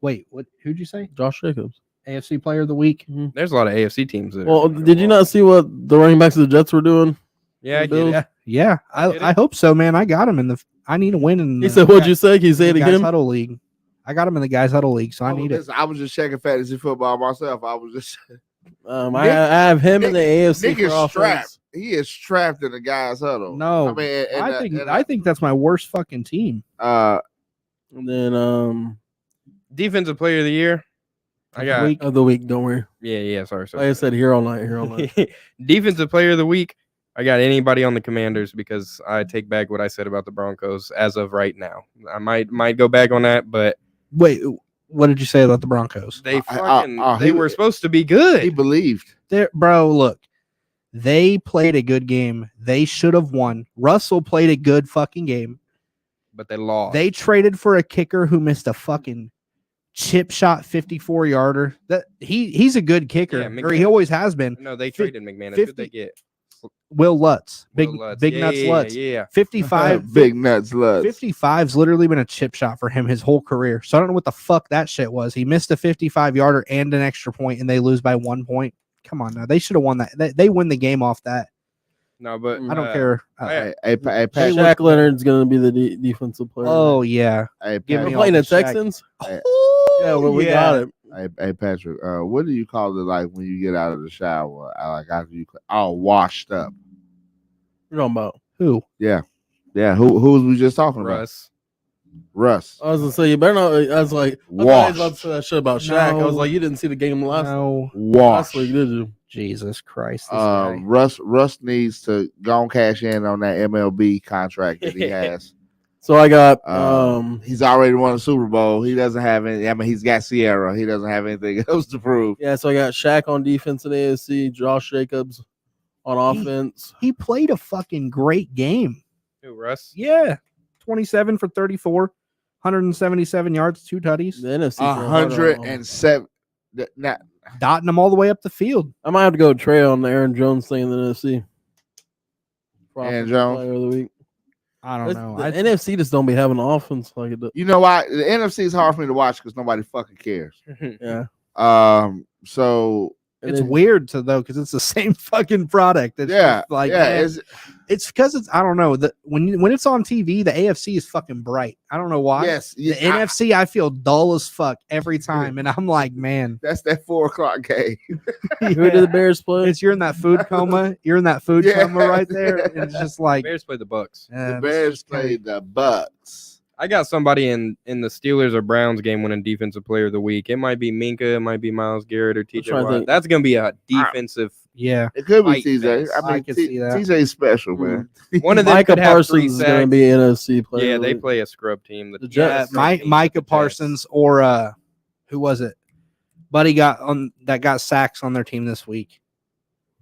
D: Wait, what? Who'd you say?
C: Josh Jacobs,
D: AFC Player of the Week.
F: There's a lot of AFC teams.
C: Did you not see what the running backs of the Jets were doing?
F: Yeah, I get
C: Bills.
F: it.
D: Yeah.
F: Get it?
D: I hope so, man. I got him in the. I need a win in.
C: He
D: the,
C: said, "What'd you say? Can you say it
D: the guys
C: again?"
D: huddle league. I got him in the guys huddle league, so I need it.
B: Listen, I was just checking fantasy football myself. I was just
C: I have him in the AFC
B: Nick
C: for
B: is
C: offense.
B: strapped. He is trapped in the guys huddle.
D: No,
B: I mean,
D: I think that's my worst fucking team.
C: And then
F: Defensive player of the year. I got
D: Week.
C: of the week. Don't worry.
F: yeah. Sorry.
C: Like I said, here all night. Here all night.
F: Defensive player of the week. I got anybody on the Commanders because I take back what I said about the Broncos as of right now. I might go back on that, but
D: Wait, what did you say about the Broncos?
F: they were supposed to be
B: he
F: good.
B: believed.
D: Bro, look, they played a good game. They should have won. Russell played a good fucking game.
F: But they lost.
D: They traded for a kicker who missed a fucking chip shot 54-yarder. That he's a good kicker,
F: Yeah,
D: or he always has been.
F: No, they traded McManus.
D: 50
F: Who'd they get?
D: Will Lutz, big
F: Will Lutz.
D: big
F: Yeah,
D: nuts
F: yeah,
D: Lutz.
F: Yeah.
D: 55
B: Big nuts Lutz.
D: 55's literally been a chip shot for him his whole career. So I don't know what the fuck that shit was. He missed a 55-yarder and an extra point, and they lose by 1 point. Come on now, they should have won that. They win the game off that.
F: No, but
D: I don't care.
B: Hey, Patrick.
C: Shaq Leonard's going to be the defensive player.
D: Oh yeah,
B: Hey,
D: Give
C: we're
D: me
B: Patrick.
D: all
C: playing the
D: the Shaq.
C: Texans.
B: Hey,
C: Yeah, well, we got it.
B: hey, Patrick. What do you call it? Like when you get out of the shower, like after you all washed up.
C: What are you talking about?
D: who?
B: Yeah. Who was we just talking about? Russ.
C: I was gonna say you better not. I was like, I thought I was about to say that shit about Shaq. I was
D: No.
C: like, you didn't see the game last
B: Washed.
C: week, did you?
D: Jesus Christ, this guy.
B: Russ needs to go and cash in on that MLB contract that he has.
C: So I got
B: He's already won a Super Bowl. He doesn't have any. I mean, he's got Sierra. He doesn't have anything else to prove.
C: yeah. So I got Shaq on defense in AFC, Josh Jacobs on offense.
D: He played a fucking great game.
F: Who, Russ?
D: Yeah, 27 for 34, 177 yards, 2 tutties,
C: The NFC. for a hard
B: 107. Now,
D: dotting them all the way up the field.
C: I might have to go Trey on the Aaron Jones thing in the NFC. For
B: Aaron
C: offensive
B: Jones?
C: player of the week.
D: I don't know.
C: The NFC just don't be having an offense like it does.
B: you know why? The NFC is hard for me to watch because nobody fucking cares.
C: Yeah.
B: So
D: It's weird to though because it's the same fucking product. It's
B: yeah,
D: just like
B: yeah.
D: man, it's because it's I don't know that when it's on TV the AFC is fucking bright. I don't know why.
B: Yes,
D: The NFC I feel dull as fuck every time, and I'm like, man,
B: that's that 4:00 game.
C: Who did the Bears play?
D: it's you're in that food coma. You're in that food
B: Yeah.
D: coma right there. And it's just like
F: Bears play the Bucks.
B: The Bears played the Bucks.
F: I got somebody in the Steelers or Browns game winning defensive player of the week. It might be Minka, it might be Myles Garrett or TJ
C: trying to
F: Watt.
C: think.
F: That's gonna be a defensive.
D: Yeah,
B: It could be
F: Fight
B: TJ.
F: fest.
B: I mean,
D: I could see that.
B: TJ's special, man.
F: One of them
C: Micah
F: could have 3
C: Parsons is going to
F: sacks.
C: be NFC player.
F: Yeah,
C: of the
F: they
C: week.
F: play a scrub team.
C: The
D: yeah.
C: Jets.
D: Micah Parsons or who was it? Buddy got sacks on their team this week.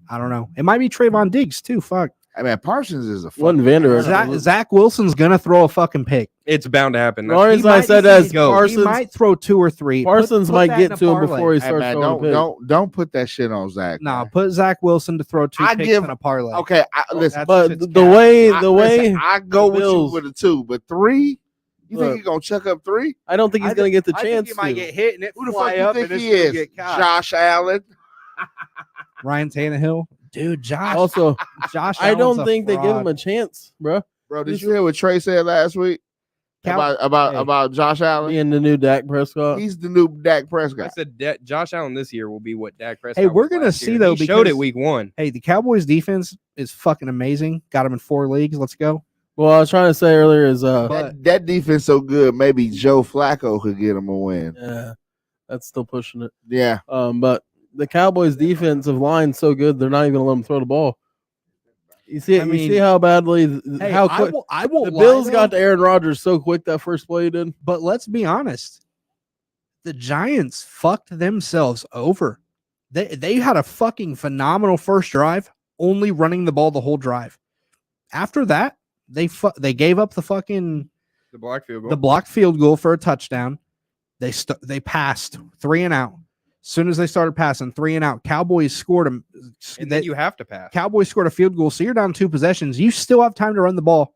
D: I don't know. It might be Trayvon Diggs too. Fuck.
B: I mean, Parsons is a
C: One
B: fucking-
C: Vander.
D: Zach Wilson's gonna throw a fucking pick.
F: It's bound to happen.
C: The only reason I
D: might-
C: said
D: he
C: that is
F: go.
D: He
C: Parsons.
D: might throw 2 or 3.
C: Parsons
D: Put
C: might
D: that
C: get
D: in a
C: to him
D: parlay.
C: before he
B: Hey,
C: starts
B: man,
C: throwing picks.
B: don't put that shit on Zach.
D: No,
B: man.
D: put Zach Wilson to throw 2
B: I
D: picks
B: give-
D: in a parlay.
B: Okay, listen.
D: That's-
C: But
D: shit's
C: the
D: cap.
C: way
B: Listen, I go
C: the
B: with you
C: Bills-
B: with a 2, but 3. You
C: Look.
B: think he's gonna chuck up 3?
C: I don't think he's going to get the
D: I
C: chance
D: think he might
C: to.
D: get hit and it
B: Who the
D: fly
B: fuck you
D: up
B: think
D: and
B: he
D: it's gonna
B: is?
D: get caught.
B: Josh Allen.
D: Ryan Tannehill, dude. Josh.
C: Also,
D: Josh.
C: I don't
D: Allen's a
C: think they give him
D: fraud.
C: a chance, bro.
B: Bro, did you hear what Trey said last week
D: Hey.
B: about Josh Allen?
C: Being the new Dak Prescott.
B: He's the new Dak
F: I
B: Prescott.
F: said Josh Allen this year will be what Dak Prescott.
D: Hey, we're
F: was
D: gonna
F: last
D: see,
F: year.
D: though,
F: He showed it
D: because-
F: week 1.
D: Hey, the Cowboys defense is fucking amazing. Got him in 4 leagues. Let's go.
C: Well, I was trying to say earlier is
B: That defense so good, maybe Joe Flacco could get him a win.
C: yeah, that's still pushing it.
B: Yeah.
C: But the Cowboys' defensive line so good, they're not even gonna let them throw the ball. You see,
D: I mean-
C: you see how badly,
D: Hey,
C: how
D: I
C: quick
D: won't
C: the
D: lie,
C: Bills
D: though,
C: got to Aaron Rodgers so quick that first play he did.
D: But let's be honest. The Giants fucked themselves over. They had a fucking phenomenal first drive, only running the ball the whole drive. After that, they gave up the fucking
F: The block field goal.
D: the blocked field goal for a touchdown. They passed 3 and out. As soon as they started passing 3 and out, Cowboys scored them.
F: and then you have to pass.
D: Cowboys scored a field goal, so you're down 2 possessions. You still have time to run the ball.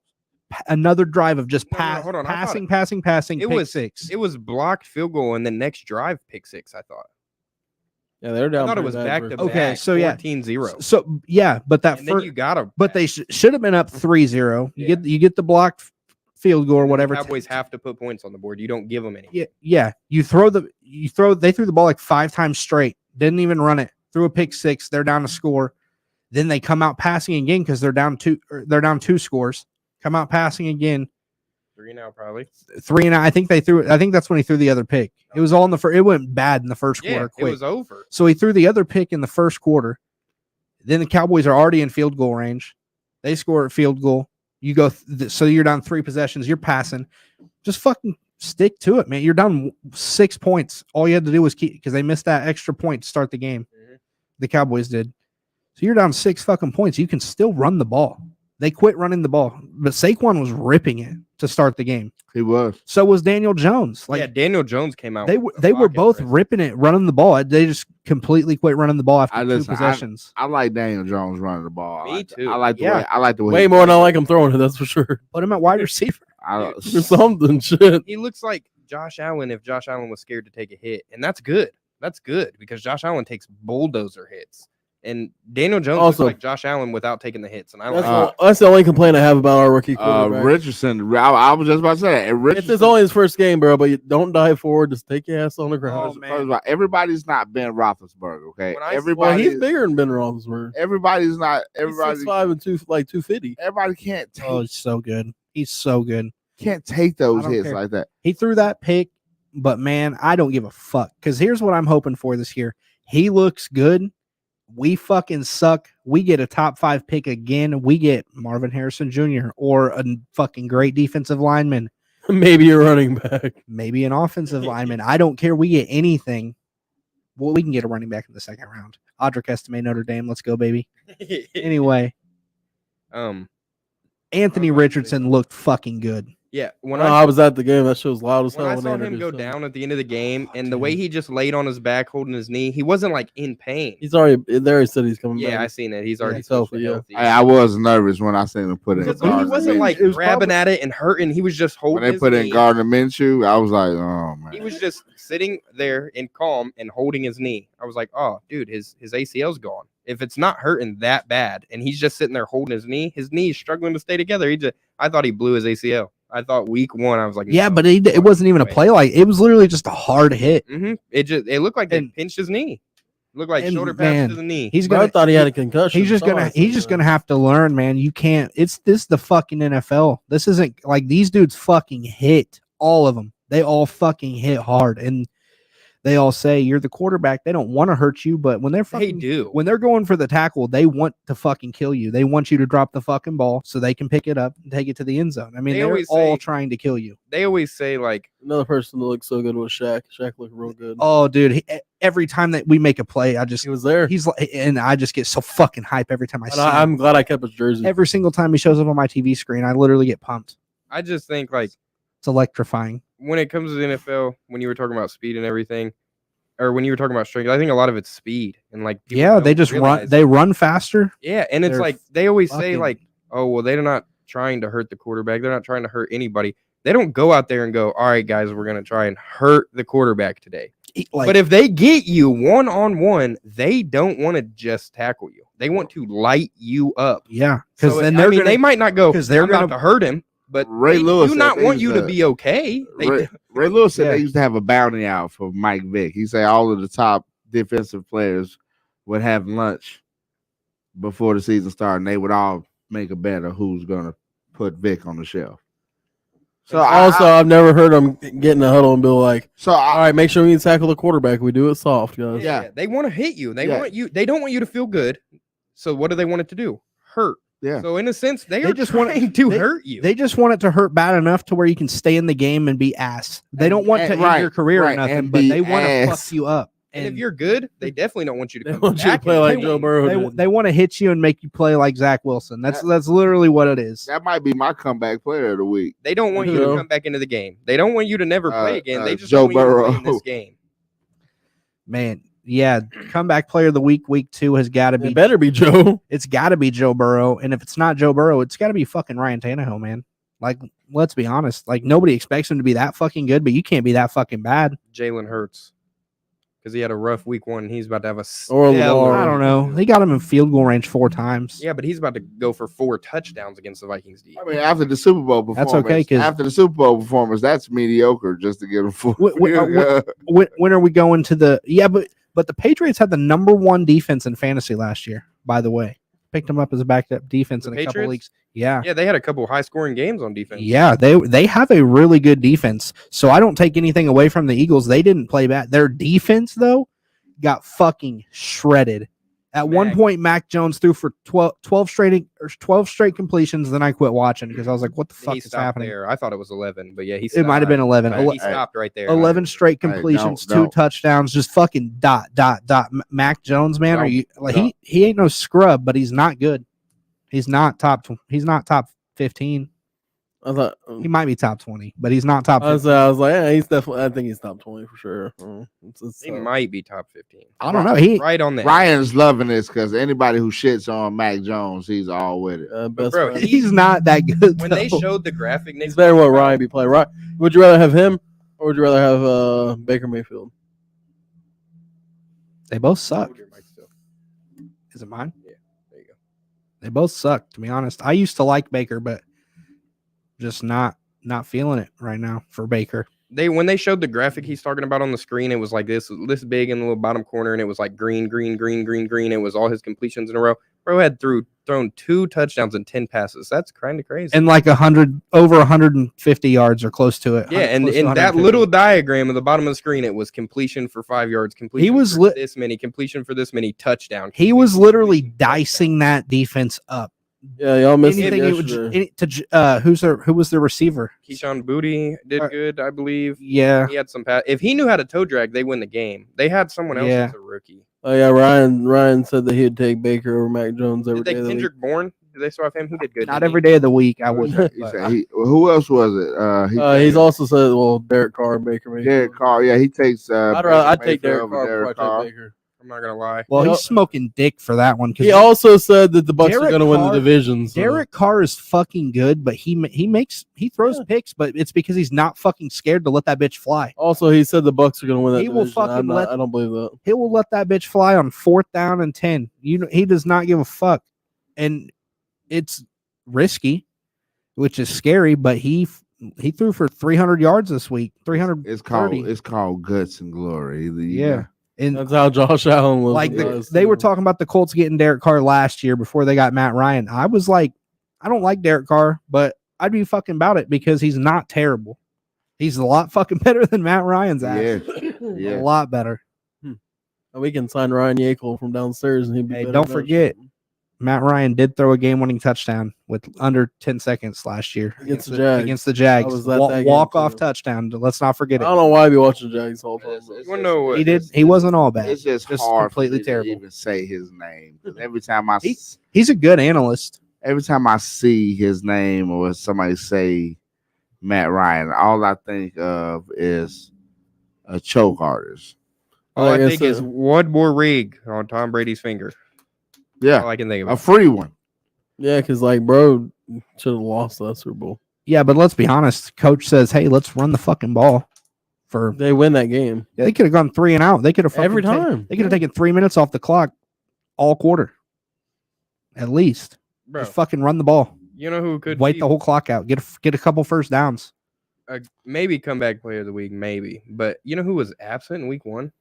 D: Another drive of just
F: No, hold on. I thought
D: passing.
F: it
D: pick
F: was
D: 6.
F: It was blocked field goal and the next drive pick 6. I thought.
C: Yeah, they're down.
F: I thought it
C: pretty
F: was
C: bad
F: back
C: first
F: to
C: half.
D: Okay,
F: back.
D: so yeah.
F: 14-0.
D: So yeah, but that
F: And then you got to.
D: but they should have been up 3-0.
F: Yeah.
D: You get the blocked field goal or whatever.
F: The Cowboys have to put points on the board. You don't give them any.
D: Yeah. They threw the ball like 5 times straight. Didn't even run it. Threw a pick 6. They're down to score. Then they come out passing again because they're down 2 scores. Come out passing again.
F: 3 now, probably.
D: 3 and I think that's when he threw the other pick. It was all in the first. It went bad in the first quarter.
F: It was over.
D: So he threw the other pick in the first quarter. Then the Cowboys are already in field goal range. They score a field goal. You go, so you're down 3 possessions. You're passing. Just fucking stick to it, man. You're down 6 points. All you had to do was keep, because they missed that extra point to start the game.
F: Mhm.
D: The Cowboys did. So you're down 6 fucking points. You can still run the ball. They quit running the ball, but Saquon was ripping it to start the game.
B: He was.
D: So was Daniel Jones. Like,
F: yeah, Daniel Jones came out.
D: they were both ripping it, running the ball. They just completely quit running the ball after 2 possessions.
B: I like Daniel Jones running the ball.
F: Me too.
B: I like the
D: Yeah.
B: way. I like the way.
C: Way more than I like him throwing it. That's for sure.
D: Put him at wide receiver.
B: I,
C: Or something. Shit.
F: He looks like Josh Allen if Josh Allen was scared to take a hit, and that's good. That's good because Josh Allen takes bulldozer hits, and Daniel Jones
C: Also-
F: looks like Josh Allen without taking the hits. And I
C: That's,
F: like
C: that's the only complaint I have about our rookie quarterback.
B: Richardson. I was just about to say that. And
C: It's
B: Richardson,
C: only his first game, bro, but you don't dive forward. Just take your ass on the ground.
D: man.
B: first of all, everybody's not Ben Roethlisberger. Okay,
F: When I-
C: Well,
B: everybody.
C: he's bigger than Ben Roethlisberger.
B: Everybody's not.
C: He's
B: Everybody.
C: 6'5" and 250.
B: Everybody can't take.
D: Oh, he's so good. He's so good.
B: Can't take those
D: I don't
B: hits
D: care.
B: like that.
D: He threw that pick, but man, I don't give a fuck. Because here's what I'm hoping for this year. He looks good. We fucking suck. We get a top 5 pick again. We get Marvin Harrison Jr. or a fucking great defensive lineman,
C: Maybe a running back.
D: maybe an offensive lineman. I don't care. We get anything. Well, we can get a running back in the second round. Audric Estime, Notre Dame. Let's go, baby. Anyway, Anthony Richardson looked fucking good.
F: yeah. When
C: I was at the game. That shit was loud as hell.
F: when I
C: when
F: saw
C: they
F: him
C: introduced
F: go down at the end of the game, and the way he just laid on his back, holding his knee, he wasn't like in pain.
C: He's already there. He said he's coming
F: Yeah, I
C: back.
F: seen it. He's already
C: so,
F: supposed to be
C: yeah.
F: healthy.
B: I was nervous when I seen him put in.
F: Because
B: Gardner
F: he wasn't
B: Minshew.
F: like
D: It was
F: grabbing
D: probably-
F: at it and hurting. He was just holding.
B: when they
F: his
B: put in
F: knee.
B: Gardner Minshew. I was like, oh man.
F: He was just sitting there in calm and holding his knee. I was like, oh, dude, his ACL's gone. If it's not hurting that bad, and he's just sitting there holding his knee's struggling to stay together. I thought he blew his ACL. I thought week 1, I was like,
D: Yeah,
F: no,
D: but it wasn't even a
F: way.
D: play like it was literally just a hard hit.
F: It looked like they
D: And-
F: pinched his knee. Looked like
D: and
F: shoulder pads
D: man,
F: to the knee.
D: He's
C: Bro, I
D: gonna.
C: thought he had a concussion.
D: He's just gonna have to learn, man. You can't. This is the fucking NFL. This isn't like these dudes fucking hit all of them. They all fucking hit hard, and they all say you're the quarterback. They don't want to hurt you, but when they're
F: They
D: fucking
F: do.
D: when they're going for the tackle, they want to fucking kill you. They want you to drop the fucking ball so they can pick it up and take it to the end zone. I mean,
F: They
D: they're
F: always
D: all
F: say-
D: trying to kill you.
F: They always say like,
C: Another person that looks so good was Shaq. Shaq looked real good.
D: Oh, dude! Every time that we make a play, I just
C: He was there.
D: he's like, and I just get so fucking hype every time I
C: And
D: see him.
C: I'm glad I kept his jersey.
D: Every single time he shows up on my TV screen, I literally get pumped.
F: I just think like
D: It's electrifying.
F: when it comes to the NFL, when you were talking about speed and everything, or when you were talking about strength, I think a lot of it's speed and like people
D: Yeah, they
F: don't
D: just run.
F: realize-
D: They run faster.
F: Yeah, and it's
D: they're
F: like they always say
D: fucking-
F: like, oh well, they're not trying to hurt the quarterback. They're not trying to hurt anybody. They don't go out there and go, all right, guys, we're gonna try and hurt the quarterback today.
D: Like,
F: But if they get you 1-on-1, they don't want to just tackle you. They want to light you up.
D: yeah, because
F: So
D: then
F: I mean, they might not go
D: 'cause they're
F: I'm about
D: gonna-
F: to hurt him, but
B: Ray
F: they
B: Lewis
F: do
B: said
F: not
B: they
F: want
B: used
F: you to
B: to-
F: be okay.
B: Ray Lewis said
D: Yeah.
B: they used to have a bounty out for Mike Vick. He said all of the top defensive players would have lunch before the season started, and they would all make a bet of who's gonna put Vick on the shelf. So
C: I've never heard him get in the huddle and be like, all
B: I
C: right, make sure we tackle the quarterback. We do it soft, guys.
B: Yeah.
F: They want to hit you. They
B: Yeah.
F: want you. They don't want you to feel good. So what do they want it to do? Hurt.
B: yeah.
F: So in a sense, they
D: They
F: are
D: just
F: just
D: want
F: trying to
D: they-
F: hurt you.
D: they just want it to hurt bad enough to where you can stay in the game and be ass. They don't want to end
B: right,
D: your career or
B: right,
D: nothing,
B: and
D: but
B: be
D: they want to
B: ass.
D: fuck you up.
F: and if you're good, they definitely don't want you to
C: They
F: come
C: want you to
F: back
C: play
F: and
C: like
F: win.
C: Joe Burrow.
D: they want to hit you and make you play like Zach Wilson. That's literally what it is.
B: That might be my comeback player of the week.
F: They don't want you
C: Who?
F: to come back into the game. They don't want you to never play again. They just
B: Joe
F: want you to play in
B: Burrow.
F: this game.
D: Man, yeah, comeback player of the week 2 has got to be.
C: It better be Joe.
D: It's got to be Joe Burrow, and if it's not Joe Burrow, it's got to be fucking Ryan Tannehill, man. Like, let's be honest. Like, nobody expects him to be that fucking good, but you can't be that fucking bad.
F: Jalen Hurts. because he had a rough week 1. He's about to have a
C: Or
F: stellar-
C: Lamar.
D: I don't know. They got him in field goal range 4 times.
F: Yeah, but he's about to go for 4 touchdowns against the Vikings D.
B: I mean, after the Super Bowl performance,
D: That's okay, 'cause-
B: after the Super Bowl performance, that's mediocre just to get him full.
D: When are we going to the? Yeah, but the Patriots had the number 1 defense in fantasy last year. By the way, picked them up as a backup defense
F: The
D: in a couple
F: Patriots?
D: leagues. Yeah.
F: Yeah, they had a couple high-scoring games on defense.
D: Yeah, they have a really good defense. So I don't take anything away from the Eagles. They didn't play bad. Their defense though got fucking shredded. At one point, Mac Jones threw for 12 straight completions. Then I quit watching because I was like, "What the fuck
F: He
D: is
F: stopped
D: happening?"
F: there. I thought it was 11, but yeah, he
D: It might have been 11.
F: He stopped right there.
D: 11 straight
B: Hey,
D: completions,
B: don't.
D: 2 touchdowns, just fucking dot. Mac Jones, man, are
B: Don't.
D: you like he ain't no scrub, but he's not good. He's not top 15.
C: I thought.
D: He might be top 20, but he's not top 15.
C: I was like, yeah, he's definitely. I think he's top 20 for sure.
F: He might be top 15.
D: I don't know. He
F: Right on that.
B: Ryan's loving this because anybody who shits on Mac Jones, he's all with it.
C: best
F: bro,
C: friend.
D: he's not that good.
F: When they
D: though.
F: showed the graphic,
C: It's better what Ryan be playing. Ryan, would you rather have him or would you rather have Baker Mayfield?
D: They both suck.
F: Hold your mic still.
D: Is it mine?
F: Yeah, there you go.
D: They both suck, to be honest. I used to like Baker, but just not feeling it right now for Baker.
F: When they showed the graphic he's talking about on the screen, it was like this big in the little bottom corner, and it was like green. It was all his completions in a row. Bro had thrown 2 touchdowns and 10 passes. That's kind of crazy.
D: And like over 150 yards or close to it.
F: Yeah, and
D: Close to
F: in that
D: 150.
F: little diagram at the bottom of the screen, it was completion for 5 yards, completion
D: was
F: for this many, completion for this many, touchdown.
D: He was literally dicing that defense up.
C: Yeah, y'all missed it
D: Anything it would,
C: yesterday.
D: who was the receiver?
F: Keyshawn Booty did good, I believe.
D: Yeah.
F: He had some pass. If he knew how to toe drag, they win the game. They had someone else
D: Yeah.
F: as a rookie.
C: Oh yeah, Ryan said that he'd take Baker over Mac Jones every
F: Did they
C: day of the week.
F: Kendrick Bourne? Did they still have him? He did good.
D: Not
F: didn't
D: every
F: he?
D: day of the week. I would.
B: He said who else was it?
C: He's also said, well, Derek Carr, Baker Mayfield.
B: Derek Carr. Yeah, he takes.
C: I'd take
B: Baker
C: Derek
B: over
C: Carr before I take Baker.
F: I'm not gonna lie.
D: Well,
C: You know-
D: he's smoking dick for that one.
C: He also said that the Bucks are
D: Derek
C: going to win the
D: Carr-
C: division. So.
D: Derek Carr is fucking good, but he throws picks, but it's because he's not fucking scared to let that bitch fly.
C: Also, he said the Bucks are going to win that
D: He will
C: division.
D: fucking
C: I don't believe that.
D: He will let that bitch fly on 4th down and 10. He does not give a fuck, and it's risky, which is scary. But he threw for 300 yards this week. 300.
B: It's called guts and glory.
D: Yeah. And
C: That's how Josh Allen was.
D: like they were talking about the Colts getting Derek Carr last year before they got Matt Ryan. I was like, I don't like Derek Carr, but I'd be fucking about it because he's not terrible. He's a lot fucking better than Matt Ryan's ass.
B: Yeah.
D: A lot better.
C: We can sign Ryan Yeakel from downstairs, and he'd be.
D: Hey,
C: better
D: don't
C: than
D: forget, Matt Ryan did throw a game-winning touchdown with under 10 seconds last year
C: Against the Jags.
D: Against the Jags.
C: I was at that game,
D: Walk-off
C: too.
D: touchdown. Let's not forget
C: I
D: it.
C: don't know why I be watching Jags all the time.
F: You wanna know what?
D: He wasn't all bad.
B: It's just
D: Just
B: hard
D: completely
B: for me
D: terrible.
B: to even say his name. 'Cause every time
D: He's a good analyst.
B: I see his name or somebody say Matt Ryan, all I think of is a choke artist.
F: All I
C: Like I
F: think is
C: said-
F: one more rig on Tom Brady's finger. All
B: Yeah,
F: I can think
B: a
F: of.
B: free one.
C: Yeah, because like, bro, should have lost that Super Bowl.
D: Yeah, but let's be honest. Coach says, "Hey, let's run the fucking ball."
C: They win that game
D: They could have gone 3 and out. They could have
C: every time.
D: They could have taken 3 minutes off the clock all quarter, at least.
F: Bro,
D: Just fucking run the ball.
F: you know who could
D: Wait
F: be
D: the whole clock out. Get a couple first downs.
F: maybe comeback player of the week, maybe. But you know who was absent in week 1?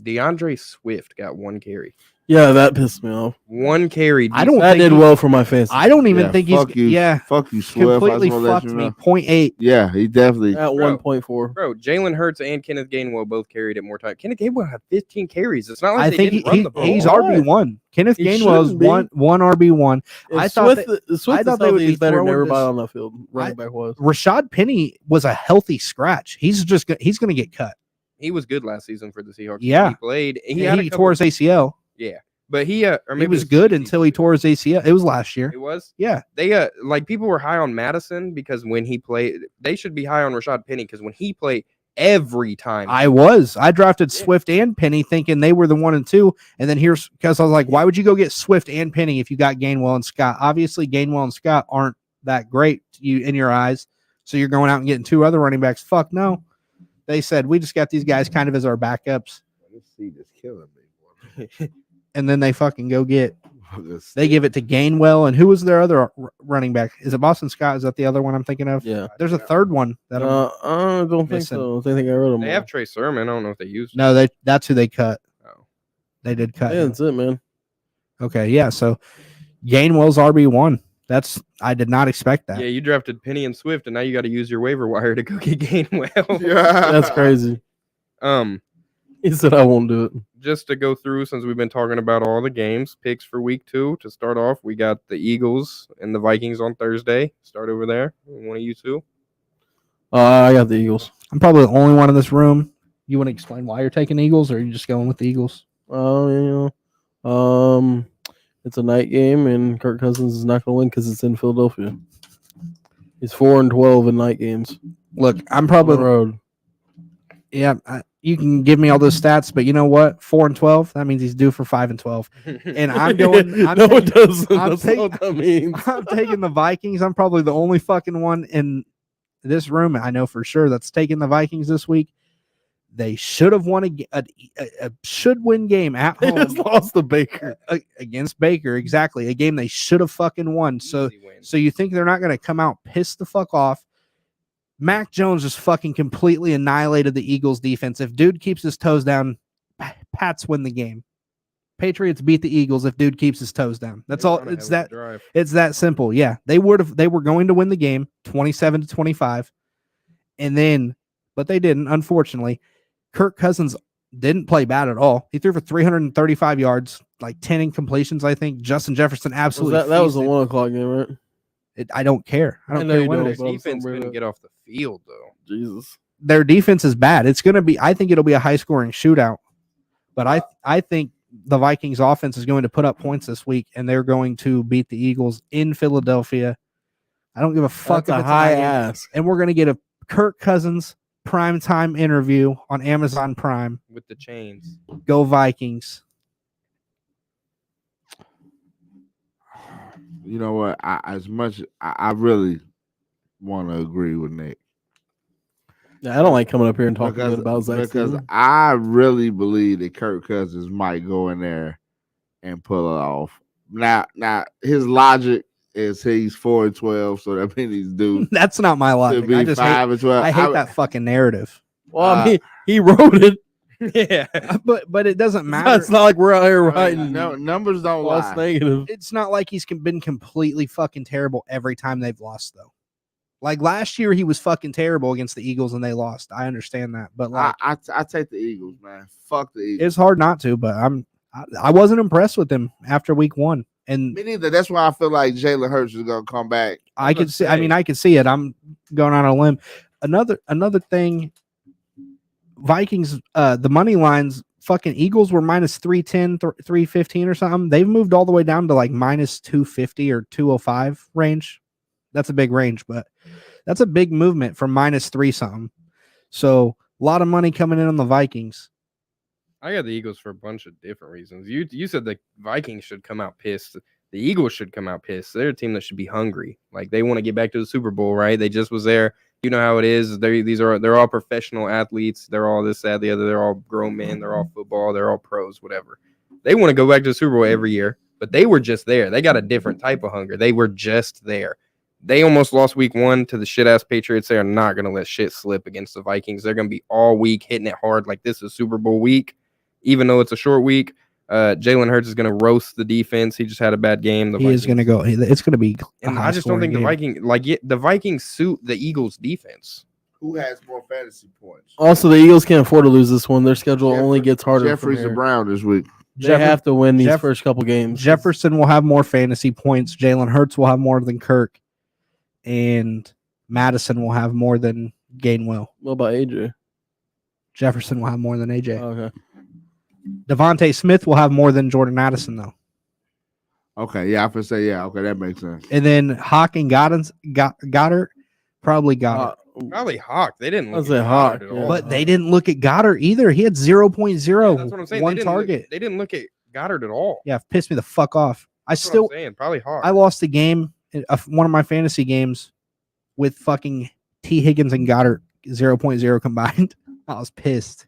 F: DeAndre Swift got 1 carry.
C: Yeah, that pissed me off.
F: 1 carry.
D: I don't
C: That
D: think
C: did
D: he-
C: well for my fantasy.
D: I don't even think he's
B: fuck you.
D: yeah
B: Fuck you, Swift. I
D: completely
B: just wanna let
D: fucked
B: you
D: me.
B: know.
D: 0.8.
B: Yeah, he definitely.
C: At 1.4.
F: Bro, Jalen Hurts and Kenneth Gainwell both carried it more time. Kenneth Gainwell had 15 carries. It's not like
D: I
F: they
D: think
F: didn't run the ball.
D: he's
C: What?
D: RB1. Kenneth
C: He
D: Gainwell's
C: shouldn't be.
D: one RB1. I thought
C: Swift
D: I
C: is
D: thought they would
C: healthy,
D: be
C: he's better than
D: throwing
C: everybody
D: this-
C: on that field. Running back was.
D: Rashad Penny was a healthy scratch. He's going to get cut.
F: He was good last season for the Seahawks.
D: Yeah.
F: He played. He
D: He,
F: had a
D: tore his ACL.
F: Yeah. But he or maybe
D: He was
F: it
D: good
F: CC.
D: until he tore his ACL. It was last year.
F: It was.
D: Yeah.
F: They like people were high on Madison because when he played, they should be high on Rashad Penny because when he played every time.
D: I drafted Swift and Penny thinking they were the 1 and 2. And then here's because I was like, why would you go get Swift and Penny if you got Gainwell and Scott? Obviously, Gainwell and Scott aren't that great in your eyes. So you're going out and getting 2 other running backs. Fuck no. They said we just got these guys kind of as our backups.
B: This seat is killing me. Boy.
D: And then they fucking go get.
B: This
D: They give it to Gainwell, and who was their other running back? Is it Boston Scott? Is that the other one I'm thinking of?
C: Yeah.
D: There's a third one that
C: I don't think
D: missing.
C: so. I think they got rid of him.
F: They have Trey Sermon. I don't know if they used.
D: No, that's who they cut.
F: Oh.
D: They did cut.
C: Yeah,
D: him.
C: that's it, man.
D: Okay, yeah. So Gainwell's RB1. I did not expect that.
F: Yeah, you drafted Penny and Swift, and now you got to use your waiver wire to go get Gainwell.
B: Yeah.
C: That's crazy. He said I won't do it.
F: Just to go through, since we've been talking about all the games, picks for week 2. To start off, we got the Eagles and the Vikings on Thursday. Start over there. One of you two.
C: I got the Eagles.
D: I'm probably the only one in this room. You want to explain why you're taking Eagles, or are you just going with the Eagles?
C: It's a night game, and Kirk Cousins is not going to win because it's in Philadelphia. He's 4-12 in night games.
D: Look, I'm
C: On
D: probably
C: the road.
D: Yeah, you can give me all those stats, but you know what? 4-12. That means he's due for 5-12. And I'm going.
C: It doesn't.
D: I'm
C: That's not what that means.
D: I'm taking the Vikings. I'm probably the only fucking one in this room. I know for sure that's taking the Vikings this week. They should have won a should-win game at
C: They
D: home.
C: just lost to Baker.
D: Against Baker. Exactly, a game they should have fucking won. So you think they're not going to come out pissed the fuck off? Mac Jones just fucking completely annihilated the Eagles defense. If dude keeps his toes down, Pats win the game. Patriots beat the Eagles if dude keeps his toes down. That's all. It's that simple. Yeah, they were going to win the game 27-25, but they didn't. Unfortunately, Kirk Cousins didn't play bad at all. He threw for 335 yards, like 10 incompletions. I think Justin Jefferson absolutely.
C: That was a 1:00 game, right?
D: I don't care. I don't care when it is.
F: Their defense couldn't get off the field though.
C: Jesus,
D: their defense is bad. It's going to be. I think it'll be a high scoring shootout. But I think the Vikings offense is going to put up points this week, and they're going to beat the Eagles in Philadelphia. I don't give a fuck.
C: That's
D: if
C: a
D: it's
C: high
D: game.
C: ask.
D: And we're going to get a Kirk Cousins primetime interview on Amazon Prime
F: with the chains.
D: Go Vikings.
B: You know what? I really want to agree with Nick.
C: Yeah, I don't like coming up here and talking good about Zach
B: because
C: Steven.
B: I really believe that Kirk Cousins might go in there and pull it off. Now his logic is he's 4-12, so that means he's due.
D: That's not my logic.
B: I just 5-12.
D: I hate that fucking narrative.
C: Well, I mean, he wrote it.
F: Yeah,
D: but it doesn't matter.
C: It's not like we're out here writing.
B: No, numbers don't
C: Lost
B: lie.
C: negative.
D: It's not like he's been completely fucking terrible every time they've lost, though. Like last year, he was fucking terrible against the Eagles and they lost. I understand that, but like
B: I take the Eagles, man. Fuck the Eagles.
D: it's hard not to. But I wasn't impressed with him after week 1, and
B: Me neither. That's why I feel like Jalen Hurts is gonna come back.
D: I could see. I mean, I could see it. I'm going on a limb. Another thing. Vikings, the money lines. Fucking Eagles were minus 310, 315 or something. They've moved all the way down to like minus 250 or 205 range. That's a big range, but that's a big movement from minus 3 something. So a lot of money coming in on the Vikings.
F: I got the Eagles for a bunch of different reasons. You said the Vikings should come out pissed. The Eagles should come out pissed. They're a team that should be hungry. Like they want to get back to the Super Bowl, right? They just was there. You know how it is. They're all professional athletes. They're all this, that, the other. They're all grown men. They're all football. They're all pros, whatever. They want to go back to the Super Bowl every year, but they were just there. They got a different type of hunger. They were just there. They almost lost week 1 to the shit-ass Patriots. They are not going to let shit slip against the Vikings. They're going to be all week hitting it hard like this is Super Bowl week, even though it's a short week. Jalen Hurts is going to roast the defense. He just had a bad game.
D: Is going to go. It's going to be.
F: And I just don't think the Vikings suit the Eagles defense.
B: Who has more fantasy points?
C: Also, the Eagles can't afford to lose this one. Their schedule only gets harder.
B: Jeffries and Brown this week.
C: They have to win these first couple games.
D: Jefferson will have more fantasy points. Jalen Hurts will have more than Kirk. And Madison will have more than Gainwell.
C: What about AJ?
D: Jefferson will have more than AJ.
C: Okay.
D: Devontae Smith will have more than Jordan Addison, though.
B: Okay, yeah, I would say okay, that makes sense.
D: And then Hawk and Goddard probably Goddard.
F: Probably Hawk. They didn't look
C: at
F: Hawk
C: Goddard
F: at all.
D: But they didn't look at Goddard either. He had 0.0.
F: That's what I'm saying.
D: One target.
F: They didn't look at Goddard at all.
D: Yeah, pissed me the fuck off.
F: That's what I'm saying. Probably Hawk.
D: I lost a game, one of my fantasy games, with fucking T. Higgins and Goddard 0.0 combined. I was pissed.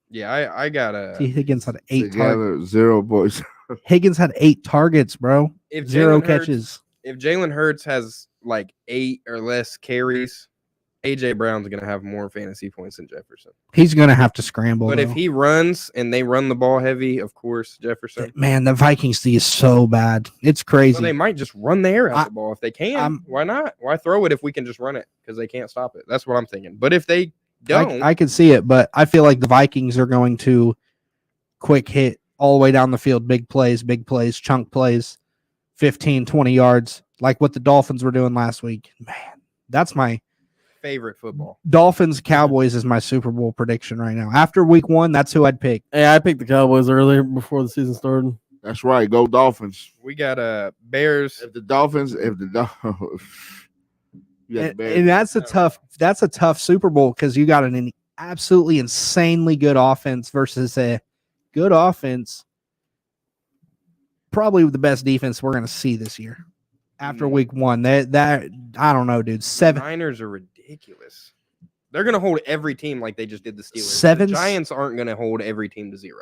F: Yeah, I got
D: T. Higgins had 8 targets.
B: Together, 0 points.
D: Higgins had 8 targets, bro.
F: if
D: 0
F: Jalen Hurts-
D: catches.
F: If Jalen Hurts has like 8 or less carries, AJ Brown's gonna have more fantasy points than Jefferson.
D: He's gonna have to scramble.
F: But
D: though.
F: if he runs and they run the ball heavy, of course, Jefferson.
D: Man, the Vikings D is so bad. It's crazy.
F: Well, they might just run the air out the ball if they can. Why not? Why throw it if we can just run it? Because they can't stop it. That's what I'm thinking. But if they don't,
D: I can see it, but I feel like the Vikings are going to quick hit all the way down the field, big plays, chunk plays, 15, 20 yards, like what the Dolphins were doing last week. Man, that's my
F: favorite football.
D: Dolphins Cowboys is my Super Bowl prediction right now. After week 1, that's who I'd pick.
C: Hey, I picked the Cowboys earlier before the season started.
B: That's right. Go Dolphins.
F: We got Bears.
B: If the Dolphins.
D: And that's a tough Super Bowl because you got an absolutely insanely good offense versus a good offense. Probably the best defense we're going to see this year. After week 1, that I don't know, dude. 7
F: Niners are ridiculous. They're going to hold every team like they just did the Steelers.
D: 7
F: The Giants aren't going to hold every team to 0.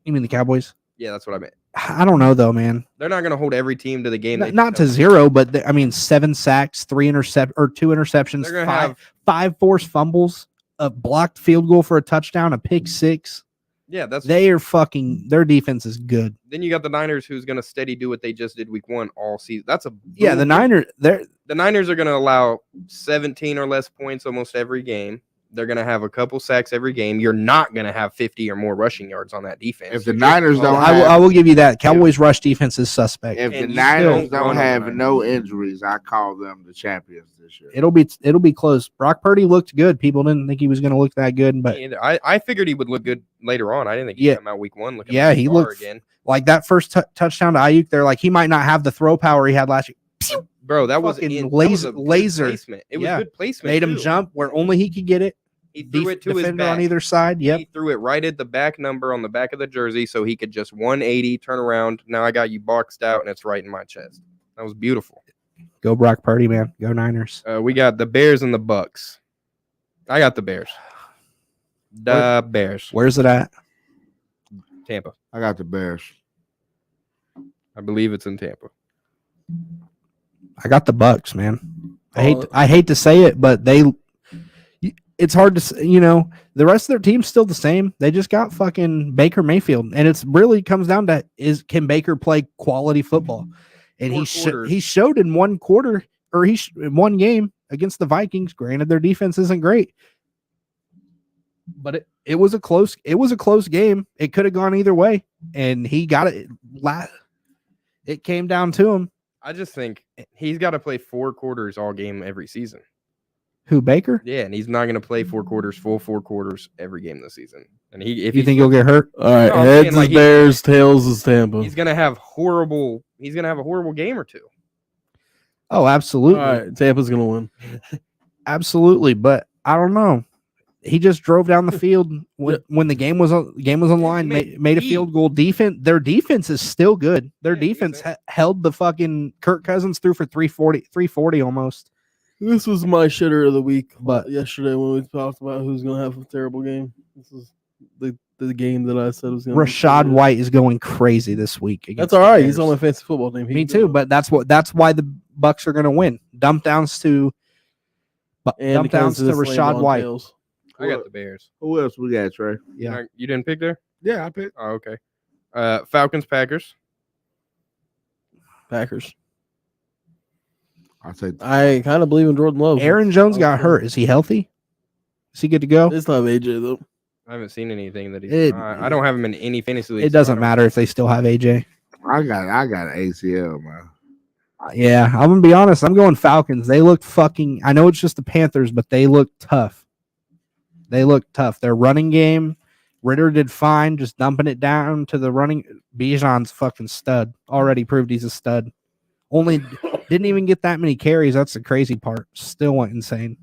D: You mean the Cowboys?
F: Yeah, that's what I meant.
D: I don't know though, man.
F: They're not going to hold every team to the game.
D: Not to 0, but 7 sacks, 2 interceptions,
F: They're going to have
D: 5 forced fumbles, a blocked field goal for a touchdown, a pick 6.
F: Yeah,
D: their defense is good.
F: Then you got the Niners, who's going to steady do what they just did week 1 all season. That's
D: the Niners.
F: The Niners are going to allow 17 or less points almost every game. They're going to have a couple sacks every game. You're not going to have 50 or more rushing yards on that defense.
B: If the Niners don't,
D: I will give you that. Cowboys rush defense is suspect.
B: If the Niners don't have no injuries, I call them the champions this year.
D: It'll be close. Brock Purdy looked good. People didn't think he was going to look that good, but
F: I figured he would look good later on. I didn't think he'd come out week 1 looking.
D: Yeah, he looked again. Like that first touchdown to Ayuk. They're like he might not have the throw power he had last year.
F: Bro, that was
D: laser.
F: Placement. It was good placement.
D: Made him jump where only he could get it.
F: He threw it to his back.
D: On either side. Yep.
F: He threw it right at the back number on the back of the jersey so he could just 180, turn around. Now I got you boxed out, and it's right in my chest. That was beautiful.
D: Go Brock Purdy, man. Go Niners.
F: We got the Bears and the Bucks. I got the Bears. Bears.
D: Where's it at?
F: Tampa.
B: I got the Bears.
F: I believe it's in Tampa.
D: I got the Bucks, man. I hate to say it, but it's hard to say, the rest of their team's still the same. They just got fucking Baker Mayfield, and it's really comes down to can Baker play quality football? And he showed in one quarter or in one game against the Vikings. Granted, their defense isn't great, but it was a close game. It could have gone either way, and he got it. It came down to him.
F: I just think he's got to play 4 quarters all game every season.
D: Who, Baker?
F: Yeah, and he's not going to play 4 quarters, full 4 quarters every game this season. And if
D: you think he'll get hurt?
C: All right, heads is Bears, tails is Tampa.
F: He's going to have horrible game or 2.
D: Oh, absolutely.
C: All right, Tampa's going to win.
D: Absolutely, but I don't know. He just drove down the field when the game was on line, made a field goal. Their defense is still good. Their defense held the fucking Kirk Cousins through for 340 almost.
C: This was my shitter of the week, but yesterday when we talked about who's going to have a terrible game, this is the game that I said was going to
D: Rashad White is going crazy this week.
C: That's all right. He's on my fantasy football team.
D: Me too, but that's why the Bucks are going to win. Dump downs to Rashad White.
C: Tails.
F: I got the Bears.
B: Who else we got, Trey?
D: Yeah.
F: You didn't pick there?
B: Yeah, I picked.
F: Oh, okay. Falcons, Packers.
C: Packers.
B: I
C: kind of believe in Jordan Love.
D: Aaron Jones got hurt. Is he healthy? Is he good to go?
C: They still have AJ though.
F: I haven't seen anything that he's. I don't have him in any fantasy leagues.
D: It doesn't matter if they still have AJ.
B: I got an ACL, man.
D: Yeah, I'm gonna be honest. I'm going Falcons. They look fucking. I know it's just the Panthers, but they look tough. Their running game, Ritter did fine, just dumping it down to the running. Bijan's fucking stud. Already proved he's a stud. Only didn't even get that many carries. That's the crazy part. Still went insane.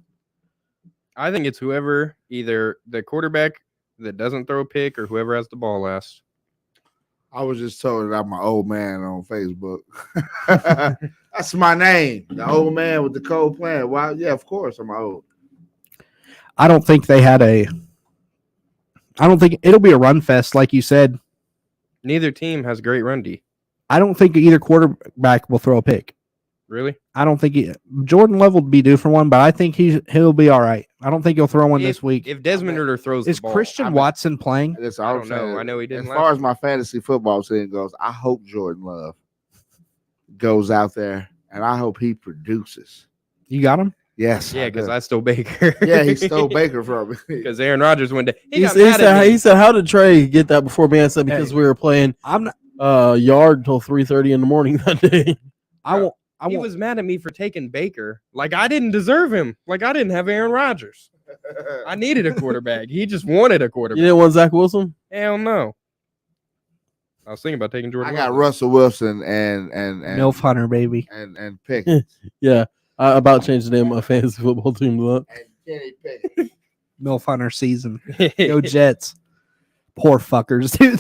F: I think it's whoever, either the quarterback that doesn't throw a pick or whoever has the ball last.
B: I was just told that I'm my old man on Facebook. That's my name. The old man with the cold plan. Why? Yeah, of course I'm old.
D: I don't think they had I don't think it'll be a run fest, like you said.
F: Neither team has great run D.
D: I don't think either quarterback will throw a pick.
F: Really?
D: I don't think Jordan Love will be due for one, but I think he'll be all right. I don't think he'll throw one this week.
F: If Desmond Ritter throws
D: Is
F: the ball,
D: Christian Watson playing?
F: I don't know. I know he didn't.
B: As far as my fantasy football team goes, I hope Jordan Love goes out there, and I hope he produces.
D: You got him?
B: Yes.
F: Yeah, because I stole Baker.
B: Yeah, he stole Baker from me.
F: Because Aaron Rodgers went down.
C: He said, how did Trey get that before me? I said, because we were playing yard till 3:30 in the morning that day.
F: He was mad at me for taking Baker. Like, I didn't deserve him. Like, I didn't have Aaron Rodgers. I needed a quarterback. He just wanted a quarterback.
C: You didn't want Zach Wilson?
F: Hell no. I was thinking about taking Jordan.
B: I got Russell Wilson and
D: Milf Hunter, baby.
B: And Pickens.
C: Yeah. I about changed the name of my fantasy football team to that.
B: And Kenny Pickens.
D: Milf Hunter season. Go Jets. Poor fuckers, dude.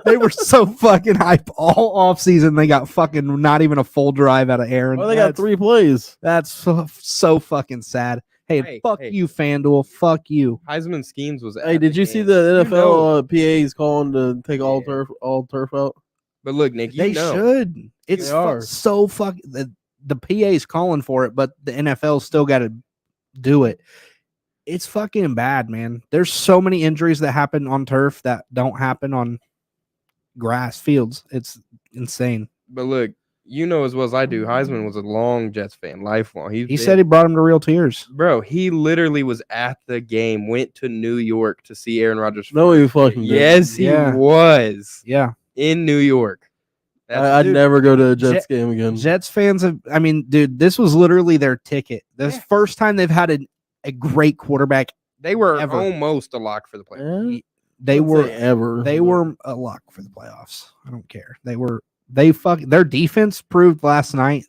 D: They were so fucking hype all off season. They got fucking not even a full drive out of Aaron.
C: Well, they got 3 plays.
D: That's so fucking sad. Hey, fuck you, FanDuel. Fuck you.
F: Heisman schemes was.
C: Hey, did you see the NFL PAs calling to take all turf out?
F: But look, Nick,
D: they should. It's so fucking. The PA's calling for it, but the NFL still got to do it. It's fucking bad, man. There's so many injuries that happen on turf that don't happen on grass fields. It's insane.
F: But look, you know as well as I do, Heisman was a long Jets fan, lifelong.
D: He said he brought him to real tears.
F: Bro, he literally was at the game, went to New York to see Aaron Rodgers.
C: No, he fucking did.
F: Yes, he was.
D: Yeah.
F: In New York.
C: I'd never go to a Jets game again.
D: Jets fans dude, this was literally their ticket. This first time they've had a great quarterback.
F: They were
D: ever.
F: Almost a lock for the playoffs.
C: Yeah.
D: They were a lock for the playoffs. I don't care. Their defense proved last night.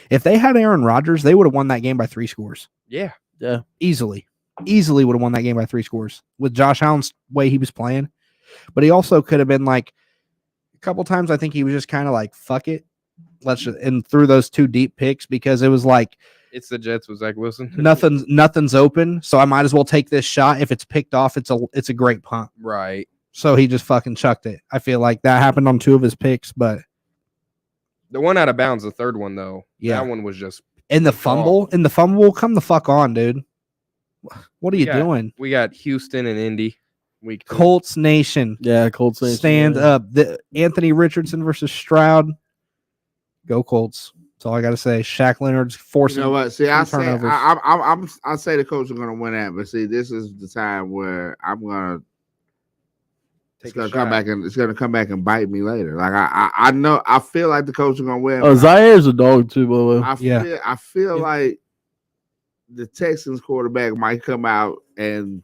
D: If they had Aaron Rodgers, they would have won that game by 3 scores.
F: Yeah.
D: Easily would have won that game by 3 scores with Josh Allen's way he was playing. But he also could have been like a couple times. I think he was just kind of like, fuck it. And threw those 2 deep picks because it was like,
F: it's the Jets with Zach Wilson.
D: Nothing's open, so I might as well take this shot. If it's picked off, it's a great punt.
F: Right.
D: So he just fucking chucked it. I feel like that happened on 2 of his picks, but
F: the one out of bounds, the third one though.
D: Yeah.
F: That one was just
D: in the fumble. Come the fuck on, dude. What are you doing?
F: We got Houston and Indy. Week 2.
D: Colts Nation.
C: Yeah, Colts Nation.
D: Stand up. The Anthony Richardson versus Stroud. Go Colts. That's all I got to say. Shaq Leonard's forcing.
B: You know what? See, I say
D: turnovers.
B: I say the Colts are going to win that, but see, this is the time where I'm going to. It's going to come back and bite me later. Like I know, I feel like the Colts are going to win.
C: Oh, Zaire's a dog too, by the way.
B: I feel like the Texans quarterback might come out and,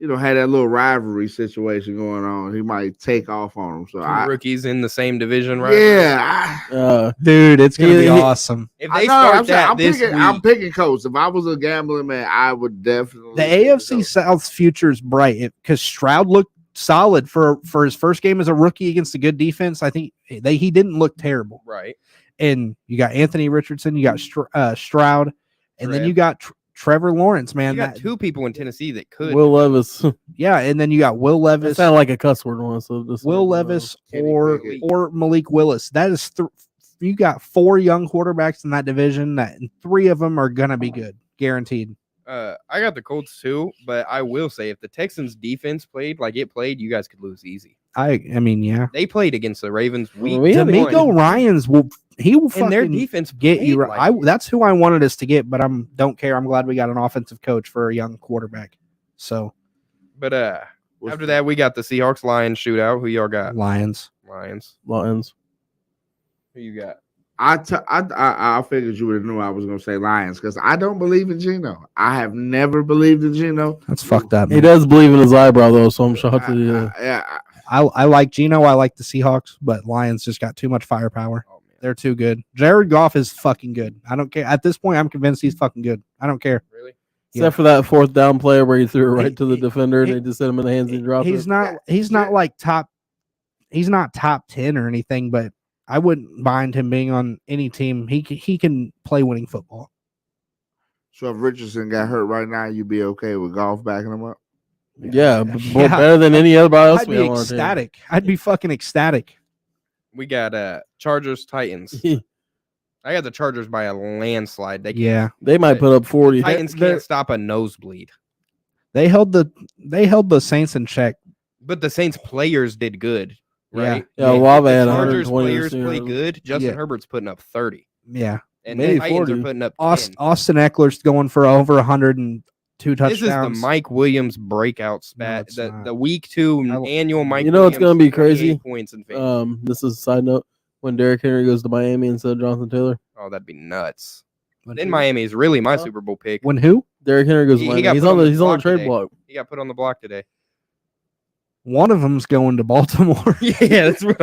B: had that little rivalry situation going on. He might take off on him. So
F: rookies in the same division, right?
B: Yeah,
D: dude, it's gonna be awesome.
F: If they start
B: I'm picking Colts. If I was a gambling man, I would definitely.
D: The AFC South's future is bright because Stroud looked solid for his first game as a rookie against a good defense. I think he didn't look terrible.
F: Right.
D: And you got Anthony Richardson, you got Stroud, and then you got Trevor Lawrence, man.
F: You got 2 people in Tennessee that could.
C: Will Levis.
D: Yeah, and then you got Will Levis.
C: That sounded like a cuss word once. So
D: Will Levis or Malik Willis. That is you got 4 young quarterbacks in that division, and 3 of them are gonna be good, guaranteed.
F: I got the Colts too, but I will say if the Texans defense played like it played, you guys could lose easy.
D: I mean, yeah.
F: They played against the Ravens week.
D: D'Amico Ryans will fucking
F: their defense
D: get you right. That's who I wanted us to get, but don't care. I'm glad we got an offensive coach for a young quarterback. So,
F: but after that, we got the Seahawks Lions shootout. Who y'all got?
D: Lions.
F: Who you got?
B: I figured you would have knew I was going to say Lions because I don't believe in Geno. I have never believed in Geno.
D: That's fucked up. Man.
C: He does believe in his eyebrow though, so I'm shocked.
D: I like Geno. I like the Seahawks, but Lions just got too much firepower. Oh, man. They're too good. Jared Goff is fucking good. I don't care. At this point, I'm convinced he's fucking good. I don't care.
F: Really?
C: Except for that 4th down play where he threw it right to the defender and they just hit him in the hands and dropped it.
D: He's not like top. He's not top 10 or anything, but I wouldn't mind him being on any team. He can play winning football.
B: So if Richardson got hurt right now, you'd be okay with Goff backing him up?
C: Yeah, better than anybody else.
D: I'd be ecstatic. I'd be fucking ecstatic.
F: We got Chargers Titans. I got the Chargers by a landslide.
C: They might put up 40.
F: Titans can't stop a nosebleed.
D: They held the Saints in check,
F: but the Saints players did good, right?
C: Yeah, Wava had
F: Chargers
C: 120
F: players play good. Justin Herbert's putting up 30.
D: Yeah,
F: and the Titans are putting up 10.
D: Austin Eckler's going for over 102 touchdowns.
F: This is the Mike Williams breakout spat. The week 2 annual Mike.
C: You know what's going to be crazy?
F: Points in
C: this is a side note. When Derrick Henry goes to Miami instead of Jonathan Taylor.
F: Oh, that'd be nuts. Then Miami is really my Super Bowl pick.
D: When who?
C: Derrick Henry goes to Miami. He's on the trade block.
F: He got put on the block today.
D: One of them's going to Baltimore.
F: Yeah, that's what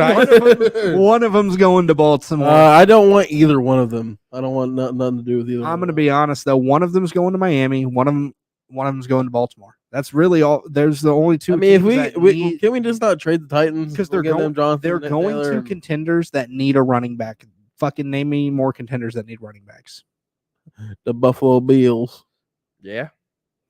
D: one of them's going to Baltimore.
C: I don't want either one of them. I don't want nothing to do with either.
D: I'm going to be honest though. One of them's going to Miami. One of them's going to Baltimore. That's really all. There's the only two.
C: I mean, if can we just not trade the Titans
D: because they're going to contenders that need a running back. Fucking name me more contenders that need running backs.
C: The Buffalo Bills.
F: Yeah.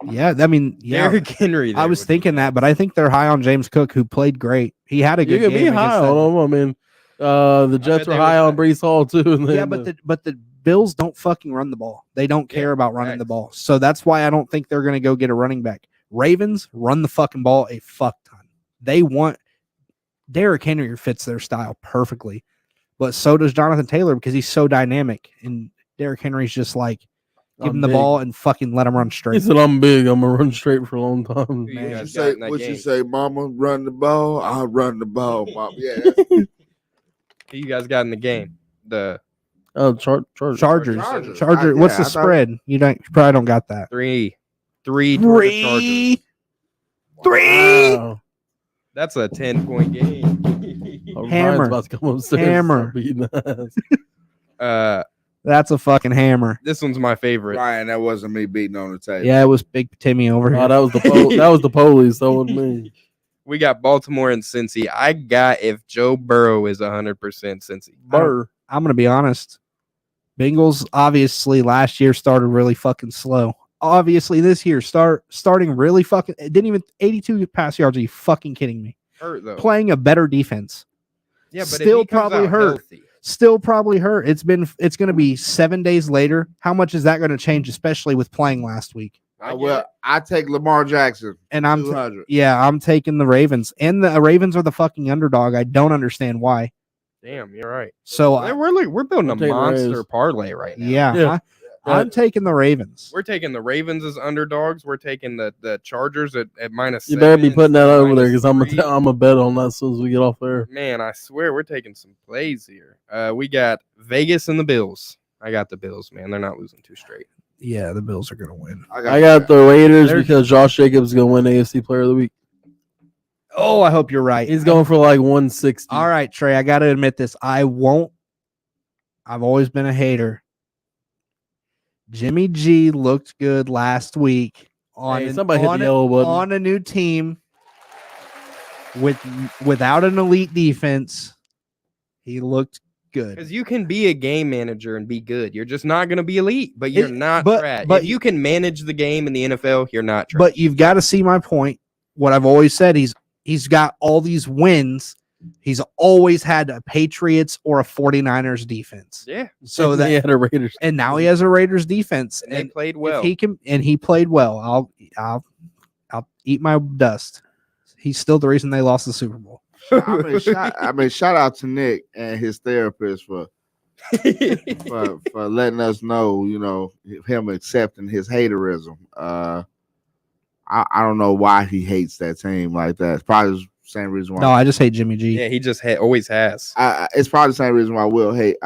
D: Yeah, I mean,
F: Derrick Henry.
D: I was thinking that, but I think they're high on James Cook, who played great. He had a good game.
C: You can be high on him. I mean, the Jets were high on Breece Hall too.
D: Yeah, but the Bills don't fucking run the ball. They don't care about running the ball. So that's why I don't think they're going to go get a running back. Ravens run the fucking ball a fuck ton. They want Derrick Henry fits their style perfectly, but so does Jonathan Taylor because he's so dynamic. And Derrick Henry's just like, give him the ball and fucking let him run straight.
C: He said, "I'm big. I'm gonna run straight for a long time."
B: What you say, Mama? Run the ball. I'll run the ball, Mama. Yeah.
F: Who you guys got in the game? The
D: Chargers. What's the spread? You probably don't got that.
F: 3.
C: Wow.
F: That's a 10-point game.
D: Hammer.
C: About to come upstairs
D: Hammer. That's a fucking hammer.
F: This one's my favorite.
B: Ryan, that wasn't me beating on the table.
D: Yeah, it was Big Timmy over here.
C: That was the police. That wasn't me.
F: We got Baltimore and Cincy. I got if Joe Burrow is 100% Cincy.
D: I'm going to be honest. Bengals, obviously, last year started really fucking slow. Obviously, this year starting really fucking. It didn't even 82 pass yards. Are you fucking kidding me?
F: Hurt though.
D: Playing a better defense.
F: Yeah, but
D: still probably hurt.
F: Healthy.
D: Still probably hurt. It's going to be 7 days later. How much is that going to change, especially with playing last week?
B: I take Lamar Jackson,
D: and I'm taking the Ravens, and the Ravens are the fucking underdog. I don't understand why.
F: Damn, you're right.
D: So
F: we're building a monster parlay right now.
D: Yeah. I'm taking the Ravens.
F: We're taking the Ravens as underdogs. We're taking the Chargers at -7.
C: You better be putting that over there because I'm a bet on that as soon as we get off there.
F: Man, I swear we're taking some plays here. We got Vegas and the Bills. I got the Bills, man. They're not losing 2 straight.
D: Yeah, the Bills are going to win.
C: I got the Raiders because Josh Jacobs is going to win AFC Player of the Week.
D: Oh, I hope you're right.
C: He's going for like 160.
D: All right, Trey, I got to admit this. I've always been a hater. Jimmy G looked good last week on a new team without an elite defense. He looked good.
F: Because you can be a game manager and be good. You're just not going to be elite, but you're not trash. But if you can manage the game in the NFL, you're not trash.
D: But you've got to see my point. What I've always said, he's got all these wins. He's always had a Patriots or a 49ers defense.
F: Yeah.
D: So that
C: he had a Raiders.
D: And now he has a Raiders defense.
F: And they played well.
D: He played well. I'll eat my dust. He's still the reason they lost the Super Bowl.
B: Shout out to Nick and his therapist for letting us know, him accepting his haterism. I don't know why he hates that team like that. It's probably the same reason why.
D: No, I just hate Jimmy G.
F: Yeah, he just always has.
B: It's probably the same reason why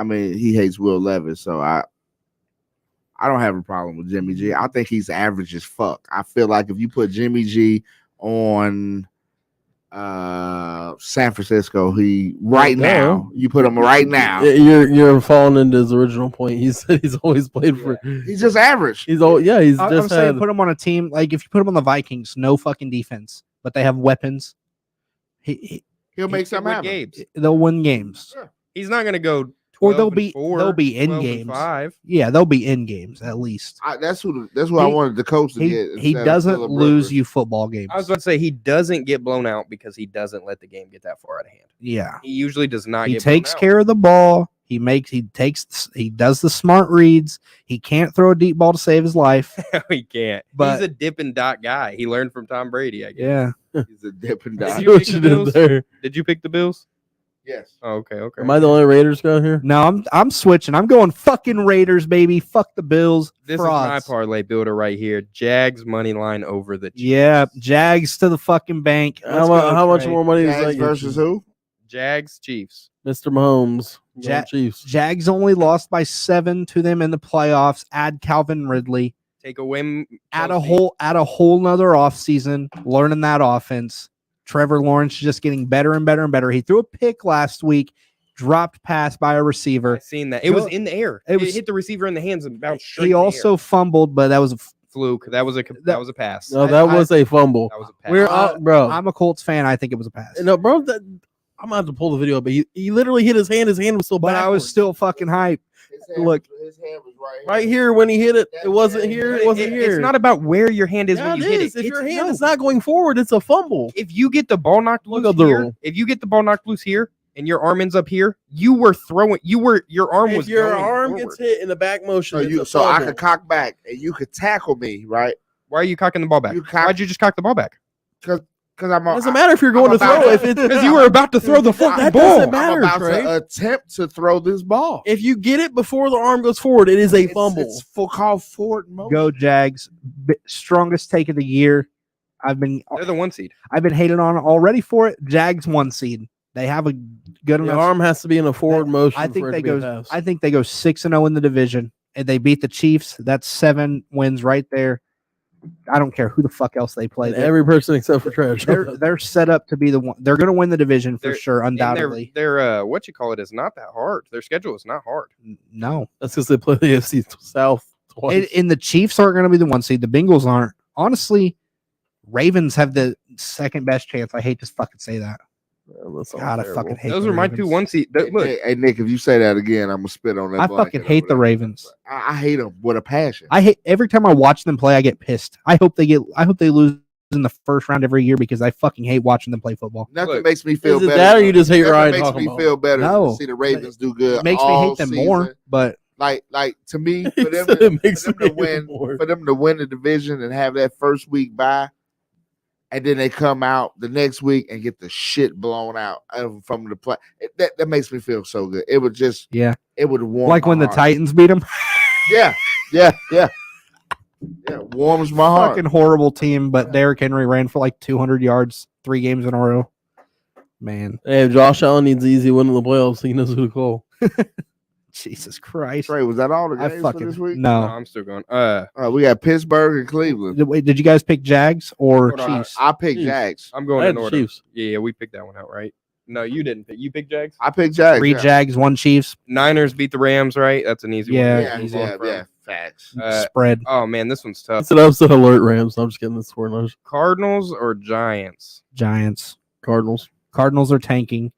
B: he hates Will Levis. So I don't have a problem with Jimmy G. I think he's average as fuck. I feel like if you put Jimmy G on San Francisco, you put him right now.
C: You're falling into his original point. He said he's always played for.
B: He's just average.
D: I'm saying put him on a team like if you put him on the Vikings, no fucking defense, but they have weapons. He'll
B: make some happen.
D: They'll win games.
F: Sure. He's not going to go
D: or
F: 12
D: they'll
F: and
D: be
F: 4,
D: they'll be in
F: 12 and
D: games.
F: 5.
D: Yeah, they'll be in games at least.
B: That's who I wanted the coach to get.
D: He
B: instead of
D: doesn't
B: Phillip
D: lose
B: Rivers.
D: you football games.
F: I was about to say he doesn't get blown out because he doesn't let the game get that far out of hand.
D: Yeah,
F: He usually does not.
D: he
F: get
D: takes
F: blown out.
D: care of the ball. He does the smart reads. He can't throw a deep ball to save his life.
F: No, he can't.
D: But-
F: He's a dip and dot guy. He learned from Tom Brady, I guess.
D: Yeah,
B: He's a dip and
F: Did
B: dot.
C: See
F: you
C: what
F: pick
C: you
F: the
C: did
F: Bills?
C: there.
F: Did you pick the Bills?
B: Yes.
F: Oh, okay.
C: Am I the only Raiders guy here?
D: no, I'm switching. I'm going fucking Raiders, baby. Fuck the Bills.
F: This
D: Frauds.
F: is my parlay builder right here. Jags money line over the Chiefs.
D: Yeah, Jags to the fucking bank. Let's go,
C: How much
D: Trey.
C: more money does
B: Jags
C: that get
B: versus
C: you?
B: who?
F: Jags Chiefs.
C: Mr. Mahomes.
D: Ja-
C: Chiefs.
D: Jags only lost by 7 to them in the playoffs. Add Calvin Ridley.
F: Take away
D: Add
F: Kelsey.
D: a whole nother offseason, learning that offense. Trevor Lawrence just getting better and better and better. He threw a pick last week, dropped pass by a
F: I
D: receiver.
F: seen that. It was in the air.
D: It
F: It
D: was-
F: hit the receiver in the hands and bounced straight.
D: He
F: in the
D: also
F: air.
D: fumbled, but that was
F: fluke. That was a pass.
C: No, that was a fumble.
F: That was a pass.
C: We're bro.
D: I'm a Colts fan. I think it was a pass.
C: No, bro. I'm gonna have to pull the video, but he literally hit his hand. His hand was still
D: but I was
C: backwards.
D: still fucking hype. Look.
B: his hand was
C: right here when he hit it. It wasn't here. It wasn't here.
F: It's not about where your hand is
C: Yeah,
F: when you
C: it
F: hit
C: is.
F: it.
C: If your
F: It's-
C: hand
F: no.
C: is not going forward, it's a fumble.
F: If you get the ball knocked
C: Look
F: loose
C: up the
F: here,
C: rule.
F: if you get the ball knocked loose here and your arm ends up here, your arm was
C: If your
F: going
C: arm
F: forward.
C: gets hit in the back motion,
B: So I could cock back and you could tackle me, right?
F: Why are you cocking the ball back? Why'd you just cock the ball back?
B: Because
C: It doesn't matter if you're going to
B: about
C: throw.
B: to-
C: If it's
F: Because you were about to throw the fucking
C: That
F: ball.
C: doesn't matter,
B: I'm about
C: Trey.
B: to attempt to throw this ball.
C: If you get it before the arm goes forward, it is a fumble.
B: It's called forward motion.
D: Go Jags. Strongest take of the year. I've been
F: They're the 1 seed.
D: hating on it already for it. Jags 1 seed. They have a good
C: The
D: enough.
C: arm has to be in a forward motion.
D: I think
C: for it
D: they
C: to be a
D: go.
C: pass.
D: I think they go 6-0 in the division, and they beat the Chiefs. That's 7 wins right there. I don't care who the fuck else they play.
C: And every person except for Trash.
D: They're set up to be the one. They're going to win the division for
F: They're-
D: sure,
F: And
D: undoubtedly.
F: their what you call it is not that hard. Their schedule is not hard.
D: No,
C: That's because they play the AFC South twice.
D: and the Chiefs aren't going to be the 1 seed. The Bengals aren't. Honestly, Ravens have the second best chance. I hate to fucking say that.
C: That's all
D: God, I
C: terrible.
D: fucking hate
F: Those
D: the
F: are my
D: Ravens.
F: 2 1 seed. Look,
B: Hey, Nick, if you say that again, I'm gonna spit on that.
D: I
B: blanket
D: fucking hate
B: over
D: the
B: there.
D: Ravens.
B: I hate them with a passion.
D: I hate every time I watch them play. I get pissed. I hope they lose in the first round every year because I fucking hate watching them play football.
B: Nothing
F: Look,
B: makes me feel
C: Is it
B: better.
C: that or you just hate
B: Nothing
C: Ryan
B: makes
C: talking
B: me
C: about
B: feel better
D: No.
B: to see the Ravens do good.
D: It makes me
B: all
D: hate them
B: season.
D: more, but
B: Like to me,
C: He
B: for them,
C: said it makes
B: for them to
C: me
B: win,
C: more.
B: for them to win the division and have that first week bye, and then they come out the next week and get the shit blown out from the play. That makes me feel so good. It would just,
D: yeah,
B: it would warm.
D: like
B: my
D: when the
B: heart.
D: Titans beat them.
B: Yeah, warms my heart.
D: Fucking horrible team, but Derrick Henry ran for like 200 yards 3 games in a row. Man,
C: Hey, if Josh Allen needs an easy win in the playoffs, he knows who to call.
D: Jesus Christ!
B: Trey, was that all the
D: I
B: games for
D: fucking
B: this week?
F: no,
D: no.
F: I'm still going.
B: We got Pittsburgh and Cleveland.
D: Wait, did you guys pick Jags or
F: Hold on.
D: Chiefs?
B: I picked
C: Chiefs.
B: Jags.
F: I'm
C: I
F: going
C: had
F: in
C: the
F: order.
C: Chiefs.
F: Yeah, we picked that one out, right? No, you didn't pick. You picked Jags.
B: I picked Jags.
D: 3
B: yeah.
D: Jags, 1 Chiefs.
F: Niners beat the Rams, right? That's an easy
D: Yeah.
F: one.
B: Yeah,
F: Move on from.
B: facts.
D: Spread.
F: Oh man, this one's tough.
C: It's an upset alert, Rams. I'm just kidding. It's 4-0.
F: Cardinals or Giants?
D: Giants.
C: Cardinals.
D: Cardinals are tanking.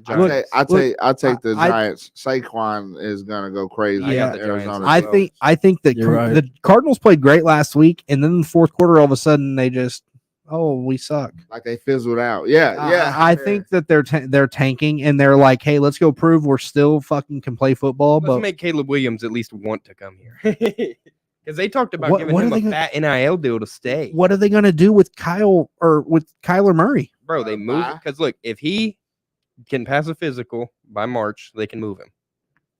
F: Giants.
B: I'll take the
D: I-
B: Giants. Saquon is gonna go crazy.
F: I got
B: in
F: the Giants
B: Arizona.
F: as
D: I
F: well.
D: think that
C: You're right.
D: the Cardinals played great last week, and then in the fourth quarter, all of a sudden they just, we suck.
B: Like they fizzled out. Yeah.
D: I think that they're tanking, and they're like, hey, let's go prove we're still fucking can play football.
F: Let's
D: But
F: make Caleb Williams at least want to come here. Because they talked about
D: What-
F: giving
D: what
F: him
D: are
F: a
D: they
F: fat NIL deal to stay.
D: what are they gonna do with Kyler Murray?
F: Bro, they move
B: Bye.
F: because look, if he can pass a physical by March, they can move him.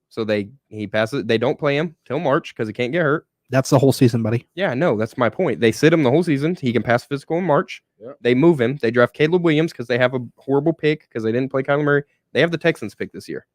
F: So he passes. They don't play him till March because he can't get hurt.
D: That's the whole season, buddy.
F: Yeah, no, that's my point. They sit him the whole season. He can pass physical in March.
B: Yep.
F: They move him. They draft Caleb Williams because they have a horrible pick because they didn't play Kyler Murray. They have the Texans pick this year.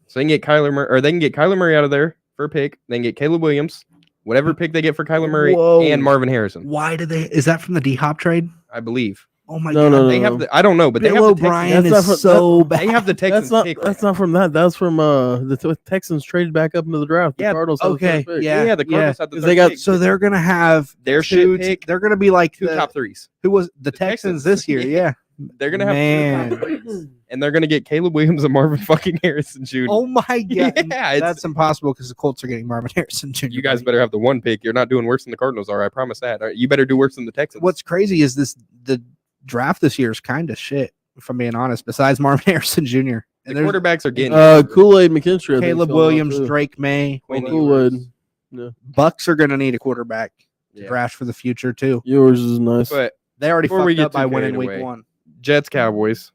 F: So they can get Kyler Murray out of there for a pick. They can get Caleb Williams, whatever pick they get for Kyler Murray,
C: Whoa.
F: and Marvin Harrison,
D: Why do they? Is that from the D Hop trade?
F: I believe.
D: Oh my
C: No,
D: god!
C: no,
F: They have the I don't know, but they
D: Bill
F: have the Texans.
D: O'Brien
C: That's not from-
D: is so bad.
F: They have the Texans
C: That's not.
F: pick.
C: That's
F: right
C: not from that. That's from the Texans traded back up into the draft. The
F: Yeah,
C: Cardinals. have the
D: okay,
C: third pick.
D: yeah.
F: now. The Cardinals have the
C: 'Cause
F: third
C: they got-
F: pick.
D: So they're gonna have
F: their
D: two.
F: shit pick,
D: They're gonna be like
F: 2
D: the,
F: top 3s.
D: who was the
F: Texans.
D: Texans this year? Yeah,
F: They're gonna have
D: Man.
F: and they're gonna get Caleb Williams and Marvin fucking Harrison Jr.
D: Oh my god,
F: Yeah,
D: that's impossible because the Colts are getting Marvin Harrison Jr.
F: You guys
D: buddy.
F: better have the one pick. You're not doing worse than the Cardinals are. I promise that. You better do worse than the Texans.
D: What's crazy is the draft this year is kind of shit. If I'm being honest, besides Marvin Harrison Jr.
F: the
D: and there's
F: quarterbacks are getting
C: Kool-Aid McKinstry. I think,
D: Caleb
C: still
D: Williams,
C: too.
D: Drake May,
F: Quinn
C: Kool-Aid.
F: Ewers.
C: Yeah.
D: Bucks are going to need a quarterback to
F: Yeah.
D: draft for the future too.
C: Yours is nice.
F: But
D: They already
F: Before we
D: fucked
F: get
D: up by
F: too
D: winning
F: carried
D: week
F: away.
D: 1.
F: Jets, Cowboys.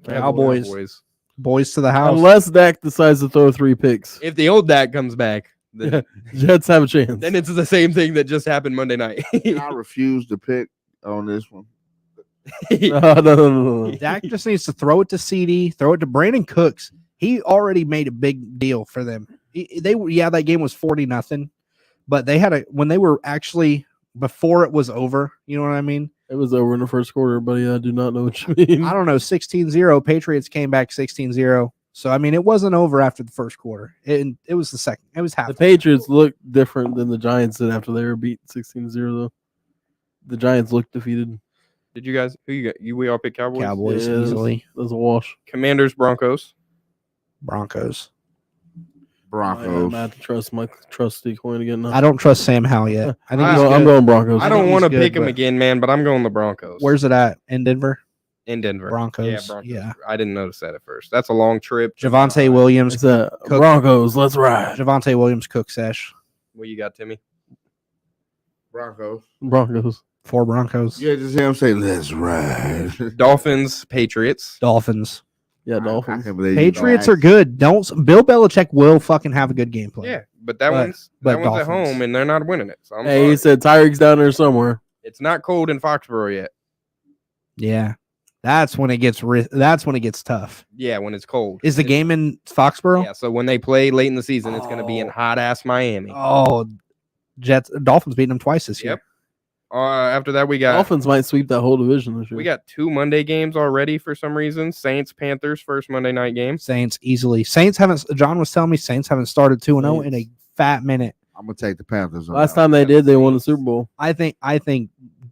D: Cowboys. Boys to the house.
C: Unless Dak decides to throw 3 picks,
F: If the old Dak comes back, then,
C: Jets have a chance.
F: then it's the same thing that just happened Monday night.
B: I refuse to pick on this one.
C: No.
D: Dak just needs to throw it to CD, throw it to Brandon Cooks. He already made a big deal for them. That game was 40-0, but they had when they were actually before it was over. You know what I mean?
C: It was over in the first quarter, buddy. I do not know what you mean.
D: I don't know. 16-0. Patriots came back 16-0. So I mean, it wasn't over after the first quarter. It was the second. It was half.
C: The Patriots look different than the Giants did after they were beat 16-0, though. The Giants looked defeated.
F: Did you guys? Who you got? We all pick Cowboys.
D: Cowboys
C: Yeah,
D: easily.
C: That was a wash.
F: Commanders, Broncos.
D: Broncos.
C: I
B: Broncos.
C: have to trust my trusty coin again now.
D: I don't trust Sam Howell yet. I think
F: I-
D: he's
C: I'm
D: good.
C: going Broncos.
F: I
D: I
F: don't
D: think
F: want to
D: he's good,
F: pick him
D: but-
F: again, man, but I'm going the Broncos.
D: Where's it at? In Denver?
F: in Denver?
D: Broncos.
F: Yeah, Broncos.
D: Yeah.
F: I didn't notice that at first. That's a long trip.
D: Javonte Williams.
C: It's a
D: Cook.
C: Broncos. Let's ride.
D: Javonte Williams Cook sesh.
F: What you got, Timmy?
B: Broncos.
C: Broncos.
D: 4 Broncos.
B: Yeah, just hear him say, "Let's ride."
F: Dolphins, Patriots.
D: Dolphins.
C: Yeah,
B: I
C: Dolphins.
B: can't believe you
D: Patriots
B: don't
D: are good. Bill Belichick will fucking have a good game plan.
F: Yeah, but that
D: But-
F: one's
D: but
F: at
D: Dolphins.
F: home and they're not winning it. So I'm
C: Hey,
F: sorry.
C: he said Tyreek's down there somewhere.
F: It's not cold in Foxborough yet.
D: Yeah. That's when it gets tough.
F: Yeah, when it's cold.
D: Is the game in Foxborough?
F: Yeah, so when they play late in the season, it's going to be in
D: Oh.
F: hot ass Miami.
D: Oh, Dolphins beating them twice this year.
F: Yep. After that, we got
C: Dolphins might sweep that whole division this year.
F: we got 2 Monday games already for some reason. Saints, Panthers, first Monday night game.
D: Saints easily. John was telling me Saints haven't started 2-0 in a fat minute.
B: I'm gonna take the Panthers. on
C: Last
B: that
C: time they did, they won the Super Bowl.
D: I think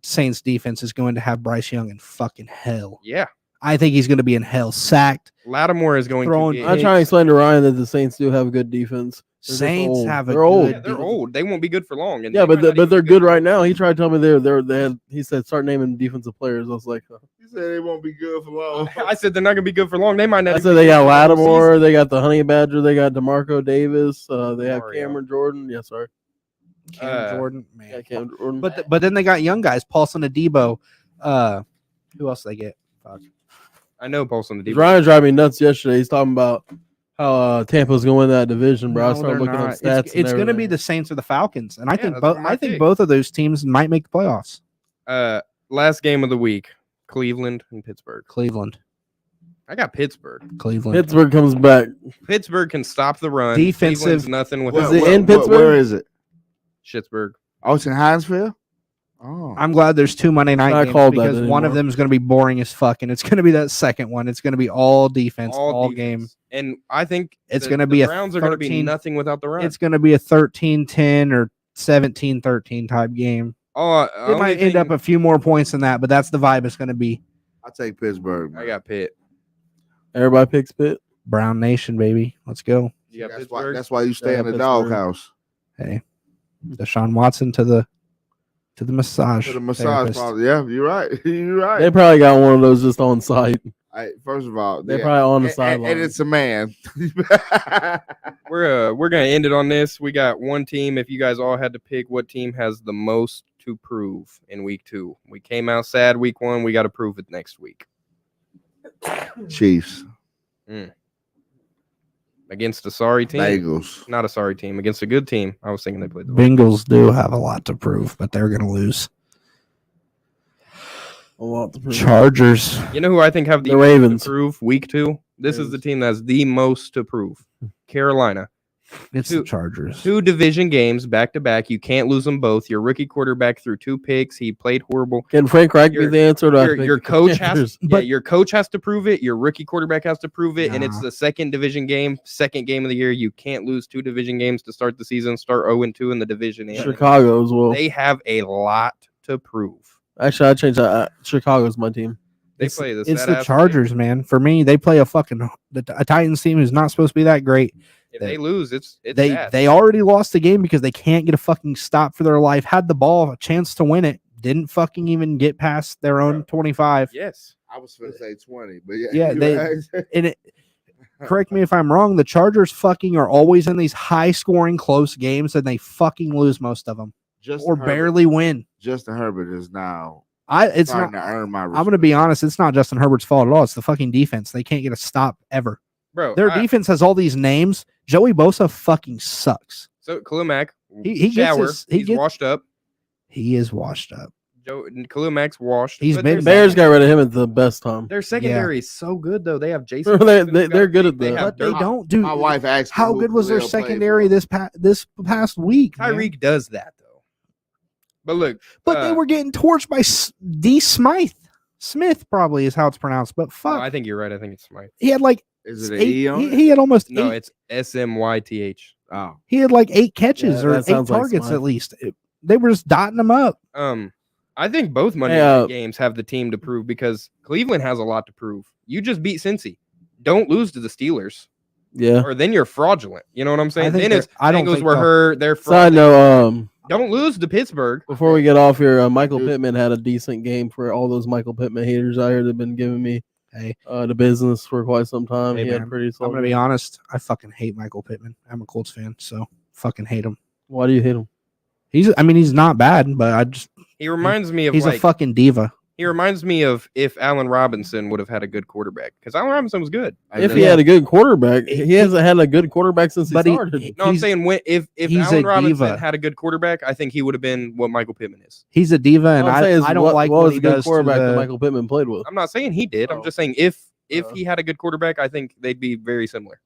D: Saints defense is going to have Bryce Young in fucking hell.
F: Yeah,
D: I think he's going to be in hell, sacked.
F: Lattimore is going
D: Throwing
F: to
C: I'm
F: get.
C: trying to explain to Ryan that the Saints do have a good defense. They're just
D: Saints
C: old.
D: have a
C: They're old.
D: good
F: Yeah, they're
D: defense.
F: old. They won't be good for long. And
C: Yeah,
F: they
C: but
F: might not even
C: they're
F: be
C: good
F: for
C: right now.
F: long.
C: He tried to tell me they had. He said start naming defensive players. I was like,
B: He said they won't be good for long.
F: I said they're not going to be good for long. They might not.
C: I
F: even
C: said
F: be
C: they
F: good
C: got
F: for the whole
C: Lattimore,
F: season.
C: they got the Honey Badger, they got DeMarco Davis, they have
F: Mario.
C: Cameron Jordan. Yeah, sorry,
D: Cam Jordan, man.
C: yeah, Cam Jordan.
D: But then they got young guys, Paulson Adebo. Who else they get? Fuck.
F: I know Paulson the defense.
C: Ryan drove me nuts yesterday. He's talking about how Tampa's going to win that division, bro. I
D: No,
C: started
D: they're
C: looking
D: not.
C: up stats.
D: It's going to be
C: everything.
D: the Saints or the Falcons, and I
F: Yeah,
D: think
F: that's
D: both.
F: what my
D: I think
F: pick.
D: both of those teams might make the playoffs.
F: Last game of the week, Cleveland and Pittsburgh.
D: Cleveland,
F: I got Pittsburgh.
D: Cleveland.
C: Pittsburgh comes back.
F: Pittsburgh can stop the run.
D: Defensive-
F: Cleveland's nothing with
C: Is it in
B: Where
C: Pittsburgh?
B: is it?
F: Schittsburg.
B: Oh, it's in Hinesville. Oh,
D: I'm glad there's 2 Monday night
C: Not
D: games
C: called that
D: because one of
C: anymore.
D: them is going to be boring as fuck, and it's going to be that second one. It's going to be all defense, all game.
F: defense. And I think
D: It's
F: the-
D: gonna
F: the
D: be a
F: Browns are going to be
D: 13
F: nothing without the run.
D: It's going to be a 13-10 or 17-13 type game. It might end up a few more points than that, but that's the vibe it's going to be.
B: I take Pittsburgh.
F: I got Pitt.
C: Everybody picks Pitt.
D: Brown Nation, baby. Let's go.
F: You got
B: That's why.
F: Pittsburgh.
B: That's why you stay
C: Yeah,
B: in the
C: Pittsburgh.
B: doghouse.
D: Hey, Deshaun Watson to the massage.
B: To the massage
D: therapist.
B: parlor. Yeah, you're right. You're right.
C: They probably got one of those just on site.
B: First of all,
C: They're
B: yeah.
C: probably on the
B: And
C: sideline.
B: it's a man.
F: We're gonna end it on this. We got one team. If you guys all had to pick, what team has the most to prove in week 2? We came out sad week 1. We got to prove it next week
B: Chiefs,
F: against a sorry team.
B: Bengals.
F: Not a sorry team. Against a good team. I was thinking they played the
D: Bengals do have a lot to prove, but they're going to lose.
C: A lot to prove.
D: Chargers.
F: You know who I think have the
C: The
F: most
C: Ravens.
F: to prove week 2? This is the team that has the most to prove. Carolina.
D: It's the Chargers.
F: 2 division games back to back. You can't lose them both. Your rookie quarterback threw 2 picks. He played horrible.
C: Can Frank Reich be
F: Your-
C: the answer? Or do I
F: Your,
C: pick
F: your
C: the
F: coach
C: Commanders?
F: has your coach has to prove it. Your rookie quarterback has to prove it, and it's
D: Nah.
F: the second division game, second game of the year. You can't lose 2 division games to start the season. Start 0-2 in the division. and
C: Chicago as well.
F: They have a lot to prove.
C: Actually, I changed that. Chicago's my team.
F: They play the
D: It's
F: sad
D: the
F: ass
D: Chargers, man. For me, they play a Titans team who's not supposed to be that great.
F: If they lose, it's
D: they
F: sad.
D: they already lost the game because they can't get a fucking stop for their life. Had the ball, a chance to win it, didn't fucking even get past their own 25.
F: Yes.
B: I was going to say 20, but yeah.
D: Yeah, correct me if I'm wrong. The Chargers fucking are always in these high scoring close games, and they fucking lose most of them or barely win.
B: Justin Herbert is now.
D: It's not.
B: To earn my
D: I'm going to be honest. It's not Justin Herbert's fault at all. It's the fucking defense. They can't get a stop ever.
F: Bro,
D: Their defense has all these names. Joey Bosa fucking sucks.
F: So Khalil Mack,
D: He's
F: washed up.
D: He is washed up.
F: Khalil Mack's washed.
D: He's been
C: Bears got rid of him at the best time.
F: Their secondary is so good though. They have Jason.
C: they're good at that.
D: But they don't do.
B: My wife asked
D: how good was their secondary this past week?
F: Tyreek does that though. But look,
D: they were getting torched by D. Smith probably is how it's pronounced. But fuck,
F: I think you're right. I think it's Smythe.
D: He had like
B: is it an E on it?
D: He had almost
F: no.
D: 8.
F: It's SMYTH.
B: Oh,
D: he had like 8 catches or 8
C: like
D: targets
C: Smythe.
D: at least. They were just dotting them up.
F: I think both Monday night games have the team to prove because Cleveland has a lot to prove. You just beat Cincy. Don't lose to the Steelers.
C: Yeah.
F: Or then you're fraudulent. You know what I'm saying? Then it's
D: I don't
F: Bengals
D: think
F: were hurt. They're
C: Side note,
F: don't lose to Pittsburgh.
C: before we get off here, Michael Pittman had a decent game for all those Michael Pittman haters out here that have been giving me the business for quite some time.
D: Hey,
C: he had pretty solid.
D: I'm gonna be honest. I fucking hate Michael Pittman. I'm a Colts fan, so fucking hate him.
C: Why do you hate him?
D: He's not bad, but
F: He reminds me of
D: he's a fucking diva.
F: He reminds me of if Allen Robinson would have had a good quarterback because Allen Robinson was good.
C: If he had a good quarterback, he hasn't had a good quarterback since he started.
F: I'm saying if Allen Robinson had a good quarterback, I think he would have been what Michael Pittman is.
D: He's a diva, and I don't like what he does.
C: Quarterback that Michael Pittman played with.
F: I'm not saying he did. I'm just saying if he had a good quarterback, I think they'd be very similar.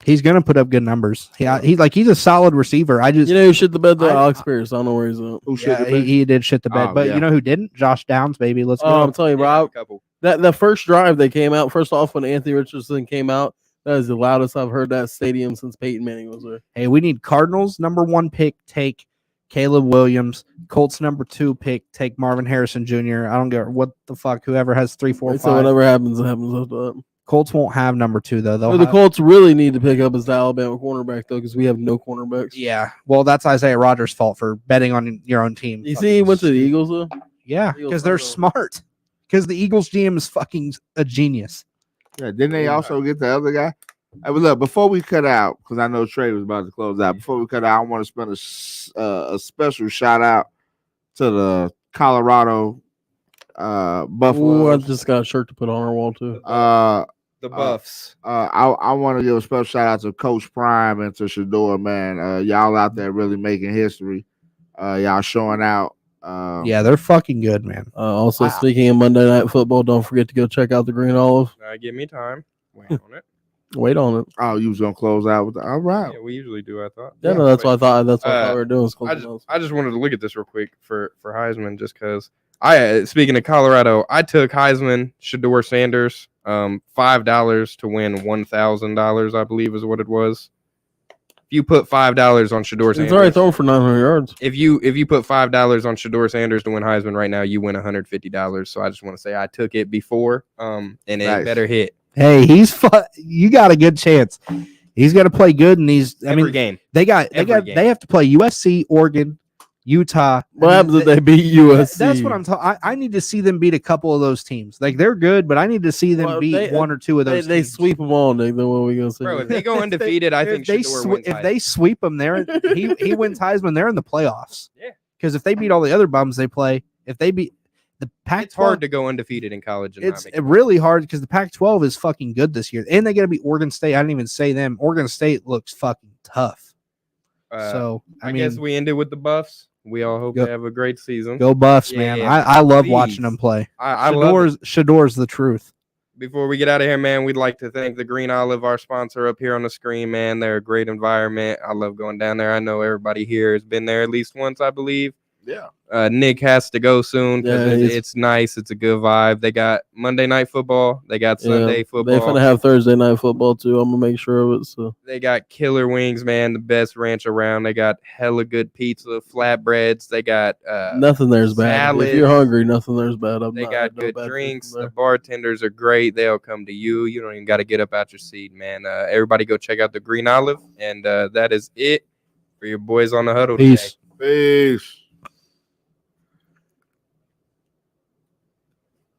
D: He's gonna put up good numbers. He's a solid receiver.
C: Who shit the bed though? Alex Pierce. I don't know where he's at.
D: He did shit the bed, but you know who didn't? Josh Downs, baby. Let's go.
C: I'm telling you, bro. That first drive they came out. First off, when Anthony Richardson came out, that is the loudest I've heard that stadium since Peyton Manning was there.
D: Hey, we need Cardinals #1 pick. Take Caleb Williams. Colts #2 pick. Take Marvin Harrison Jr. I don't care what the fuck. Whoever has 3, 4, 5.
C: So whatever happens after that.
D: Colts won't have #2 though.
C: The Colts really need to pick up is the Alabama cornerback though, because we have no cornerbacks.
D: Yeah, well, that's Isaiah Rodgers' fault for betting on your own team.
C: You see, he went to the Eagles though.
D: Yeah, because they're smart. Because the Eagles GM is fucking a genius.
B: Yeah, didn't they also get the other guy? Hey, but look, before we cut out, because I know Trey was about to close out. Before we cut out, I want to spend a special shout out to the Colorado Buffalo.
C: I just got a shirt to put on our wall too.
F: The Buffs.
B: I want to give a special shout out to Coach Prime and to Shador, man. Y'all out there really making history. Y'all showing out.
D: Yeah, they're fucking good, man.
C: Also, speaking of Monday Night Football, don't forget to go check out the Green Olive.
F: Give me time. Wait on it.
C: Wait on it.
B: Oh, you was gonna close out with all right.
F: Yeah, we usually do. I thought.
C: Yeah, no, that's what I thought. That's what I thought we were doing.
F: I just wanted to look at this real quick for Heisman, just because. Speaking of Colorado, I took Heisman Shador Sanders, $5 to win $1,000, I believe is what it was. If you put $5 on Shador Sanders,
C: he's already thrown for 900 yards.
F: If you put $5 on Shador Sanders to win Heisman right now, you win $150. So I just want to say I took it before, and it better hit.
D: Hey, you got a good chance. He's got to play good, and
F: every game.
D: They have to play USC, Oregon, Utah.
C: What happens if they beat USC?
D: That's what I'm talking. I need to see them beat a couple of those teams. Like they're good, but I need to see them beat 1 or 2 of those.
C: They sweep them all, Nick. Then what are we gonna say?
F: Bro, if they go undefeated, I think Shador wins.
D: If they sweep them, he wins Heisman. They're in the playoffs.
F: Yeah.
D: Because if they beat all the other bums they play, if they beat the Pac-12,
F: it's hard to go undefeated in college.
D: It's really hard because the Pac-12 is fucking good this year, and they got to beat Oregon State. I didn't even say them. Oregon State looks fucking tough. So I mean,
F: guess we ended with the Buffs. We all hope they have a great season.
D: Go Buffs, man. I love watching them play. Shador's the truth.
F: Before we get out of here, man, we'd like to thank the Green Olive, our sponsor up here on the screen, man. They're a great environment. I love going down there. I know everybody here has been there at least once, I believe.
B: Yeah.
F: Nick has to go soon because
C: Yeah,
F: it's nice. It's a good vibe. They got Monday night football. They got Sunday
C: They're
F: football.
C: gonna have Thursday night football too. I'm gonna make sure of it. So
F: They got killer wings, man. The best ranch around. They got hella good pizza, flatbreads. They got
C: nothing there's bad. If you're
F: salads.
C: hungry, nothing there's bad.
F: They got good
C: bad food
F: drinks.
C: from
F: The
C: there.
F: bartenders are great. They'll come to you. You don't even got to get up out your seat, man. Everybody go check out the Green Olive. And that is it for your boys on the huddle
C: Peace.
F: today.
B: Peace.